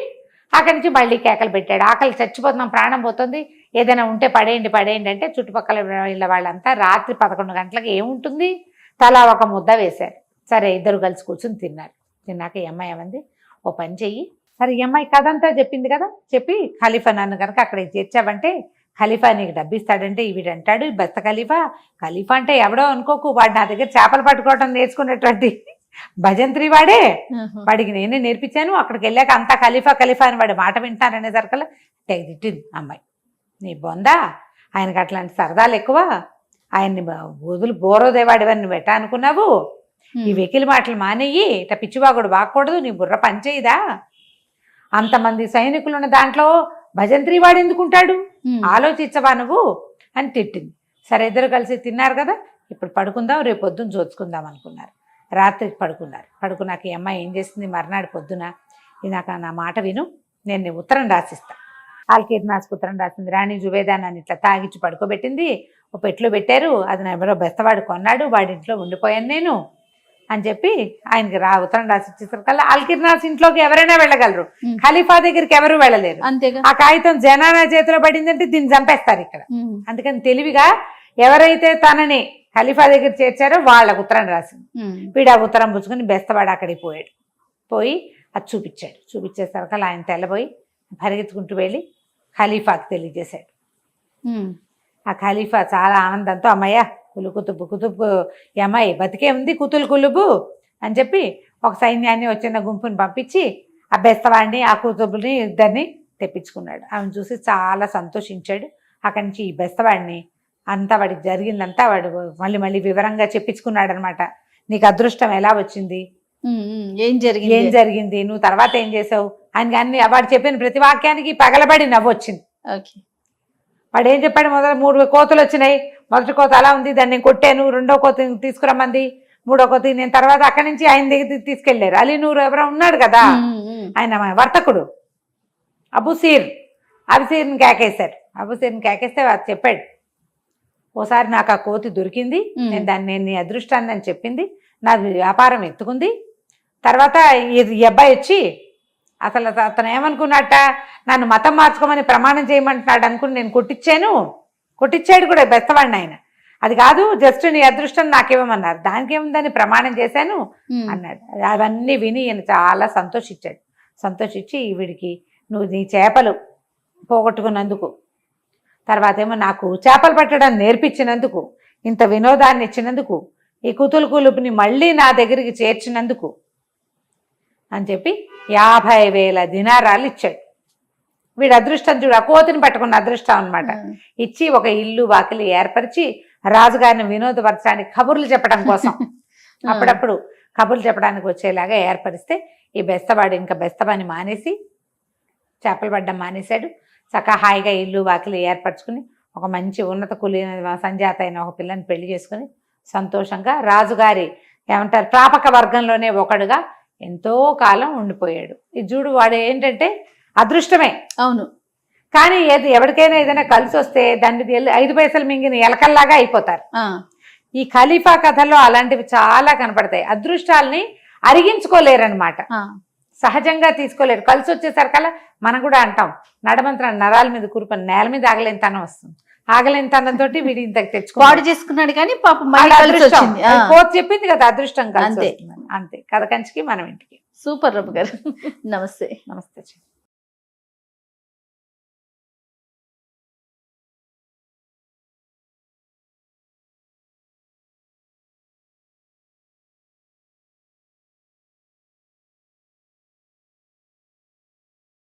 అక్కడి నుంచి మళ్ళీ కేకలు పెట్టాడు, ఆకలి చచ్చిపోతున్నాం, ప్రాణం పోతుంది, ఏదైనా ఉంటే పడేయండి పడేయండి అంటే చుట్టుపక్కల వీళ్ళ వాళ్ళంతా రాత్రి 11 గంటలకు ఏముంటుంది తలా ఒక ముద్ద వేశారు. సరే ఇద్దరు కలిసి కూర్చుని తిన్నారు. తిన్నాక ఈ అమ్మాయి ఏమంది, ఓ పని చెయ్యి. సరే ఈ అమ్మాయి కథ అంతా చెప్పింది కదా, చెప్పి ఖలీఫా నన్ను కనుక అక్కడికి చేర్చావంటే ఖలీఫా నీకు డబ్బు ఇస్తాడంటే వీడంటాడు, బెస్త ఖలీఫా. ఖలీఫా అంటే ఎవడో అనుకోకు, వాడు నా దగ్గర చేపలు పట్టుకోవడం నేర్చుకున్నటువంటి భజంత్రి వాడే, వాడికి నేనే నేర్పించాను. అక్కడికి వెళ్ళాక అంతా ఖలీఫా ఖలీఫా అని వాడి మాట వింటాననేసరికల్లా తెగ తిట్టింది అమ్మాయి. నీ బొందా, ఆయనకు అట్లాంటి సరదాలు ఎక్కువ, ఆయన్ని వదులు బోరోదేవాడివని నువ్వు ఎట్టా అనుకున్నావు? ఈ వెకిలి మాటలు మానేయి, ఇట్లా పిచ్చివాగుడు బాగకూడదు, నీ బుర్ర పనిచేయదా? అంతమంది సైనికులు ఉన్న దాంట్లో భజంత్రి వాడు ఎందుకుంటాడు, ఆలోచించవా నువ్వు అని తిట్టింది. సరే ఇద్దరు కలిసి తిన్నారు కదా, ఇప్పుడు పడుకుందాం, రేపు పొద్దున్న చూసుకుందాం అనుకున్నారు. రాత్రి పడుకున్నారు. పడుకున్నాక ఈ అమ్మాయి ఏం చేసింది, మర్నాడు పొద్దున నాకు నా మాట విను, నేను నీ ఉత్తరం రాసిస్తా. ఆల్కీర్నాస్ ఉత్తరం రాసింది. రాణి జుబేదా నన్ను ఇట్లా తాగిచ్చి పడుకోబెట్టింది, ఒక పెట్లో పెట్టారు, అది నా ఎవరో బెస్తవాడు కొన్నాడు, వాడి ఇంట్లో ఉండిపోయాను నేను అని చెప్పి ఆయనకి ఉత్తరం రాసి ఇచ్చేసరికల్లా ఆల్కీర్నాస్ ఇంట్లోకి ఎవరైనా వెళ్ళగలరు, ఖలీఫా దగ్గరికి ఎవరు వెళ్ళలేరు. ఆ కాగితం జనానా చేతిలో పడిందంటే దీన్ని చంపేస్తారు ఇక్కడ. అందుకని తెలివిగా ఎవరైతే తనని ఖలీఫా దగ్గర చేర్చారో వాళ్ళకు ఉత్తరం రాసింది. వీడు ఆ ఉత్తరం పుచ్చుకుని బెస్తవాడు అక్కడికి పోయాడు. పోయి అది చూపించాడు. చూపించేసరికల్లా ఆయన తెల్లబోయి పరిగెత్తుకుంటూ వెళ్ళి ఖలీఫాకి తెలియజేశాడు. ఆ ఖలీఫా చాలా ఆనందంతో అమ్మయ్య కులుకుతుబ్బు కుతుబ్బు, ఈ అమ్మాయి బతికే ఉంది, కుతులు కులుబు అని చెప్పి ఒక సైన్యాన్ని వచ్చిన గుంపుని పంపించి ఆ బెస్తవాడిని ఆ కుతుబుని ఇద్దరిని తెప్పించుకున్నాడు. ఆమెను చూసి చాలా సంతోషించాడు. అక్కడి నుంచి ఈ బెస్తవాడిని అంతా వాడికి జరిగిందంతా వాడు మళ్ళీ మళ్ళీ వివరంగా చెప్పించుకున్నాడు అనమాట. నీకు అదృష్టం ఎలా వచ్చింది, ఏం జరిగింది, నువ్వు తర్వాత ఏం చేసావు అని. అన్ని వాడు చెప్పిన ప్రతి వాక్యానికి పగలబడి నవ్వు వచ్చింది. వాడు ఏం చెప్పాడు, మొదలు 3 కోతులు వచ్చినాయి, మొదటి కోత అలా ఉంది, దాన్ని నేను కొట్టాను, రెండో కోత తీసుకురమ్మంది, మూడో కోత నేను తర్వాత అక్కడి నుంచి ఆయన దగ్గర తీసుకెళ్లారు. అలీనూరు ఎవరో ఉన్నాడు కదా, ఆయన వర్తకుడు అబుసీర్ని కేకేశారు. అబుసీర్ని కేకేస్తే వాడు చెప్పాడు, ఓసారి నాకు ఆ కోతి దొరికింది, నేను నీ అదృష్టాన్ని అని చెప్పింది, నా వ్యాపారం ఎత్తుకుంది. తర్వాత ఈ అబ్బాయి వచ్చి అసలు అతను ఏమనుకున్నట్ట, నన్ను మతం మార్చుకోమని ప్రమాణం చేయమంటున్నాడు అనుకుని నేను కొట్టించాడు కూడా బెస్తవాడిని ఆయన. అది కాదు, జస్ట్ నీ అదృష్టం నాకేమన్నారు, దానికి ఏముందని ప్రమాణం చేశాను అన్నాడు. అవన్నీ విని ఈయన చాలా సంతోషించాడు. సంతోషించి వీడికి నువ్వు నీ చేపలు పోగొట్టుకున్నందుకు, తర్వాత ఏమో నాకు చేపలు పట్టడం నేర్పించినందుకు, ఇంత వినోదాన్ని ఇచ్చినందుకు, ఈ కుతులు కులుపుని మళ్ళీ నా దగ్గరికి చేర్చినందుకు అని చెప్పి 50,000 దినారాలు ఇచ్చాడు. వీడు అదృష్టం చూడు, ఆ కోతిని పట్టుకున్న అదృష్టం అనమాట. ఇచ్చి ఒక ఇల్లు వాకిలి ఏర్పరిచి రాజుగారిని వినోదపరచడానికి కబుర్లు చెప్పడం కోసం అప్పుడప్పుడు కబుర్లు చెప్పడానికి వచ్చేలాగా ఏర్పరిస్తే ఈ బెస్తవాడు ఇంకా బెస్తవాని మానేసి చేపలు పడ్డం మానేశాడు. చక్కగా హాయిగా ఇల్లు వాకిలి ఏర్పరచుకుని ఒక మంచి ఉన్నత కులీన సంజాత అయిన ఒక పిల్లని పెళ్లి చేసుకుని సంతోషంగా రాజుగారి ఏమంటారు ప్రాపక వర్గంలోనే ఒకడుగా ఎంతో కాలం ఉండిపోయాడు. ఈ చూడు, వాడు ఏంటంటే అదృష్టమే. అవును, కానీ ఎవరికైనా ఏదైనా కలిసి వస్తే దాని మీద 5 పైసలు మింగిన ఎలకల్లాగా అయిపోతారు. ఈ ఖలీఫా కథల్లో అలాంటివి చాలా కనపడతాయి. అదృష్టాల్ని అరిగించుకోలేరనమాట, సహజంగా తీసుకోలేరు. కలిసి వచ్చేసరికల్లా మనం కూడా అంటాం, నడమంత్రం నరాల మీద కూరుపని నేల మీద ఆగలేని తనం వస్తుంది. ఆగలేని తనంతో వీడి ఇంతకు పాడు చేసుకున్నాడు కానీ పాపం కోతి చెప్పింది కదా, అదృష్టం కలిసి వస్తుందని. అంతే కథ కంచికి మనం ఇంటికి. సూపర్ రమ్మ గారు. నమస్తే. నమస్తే.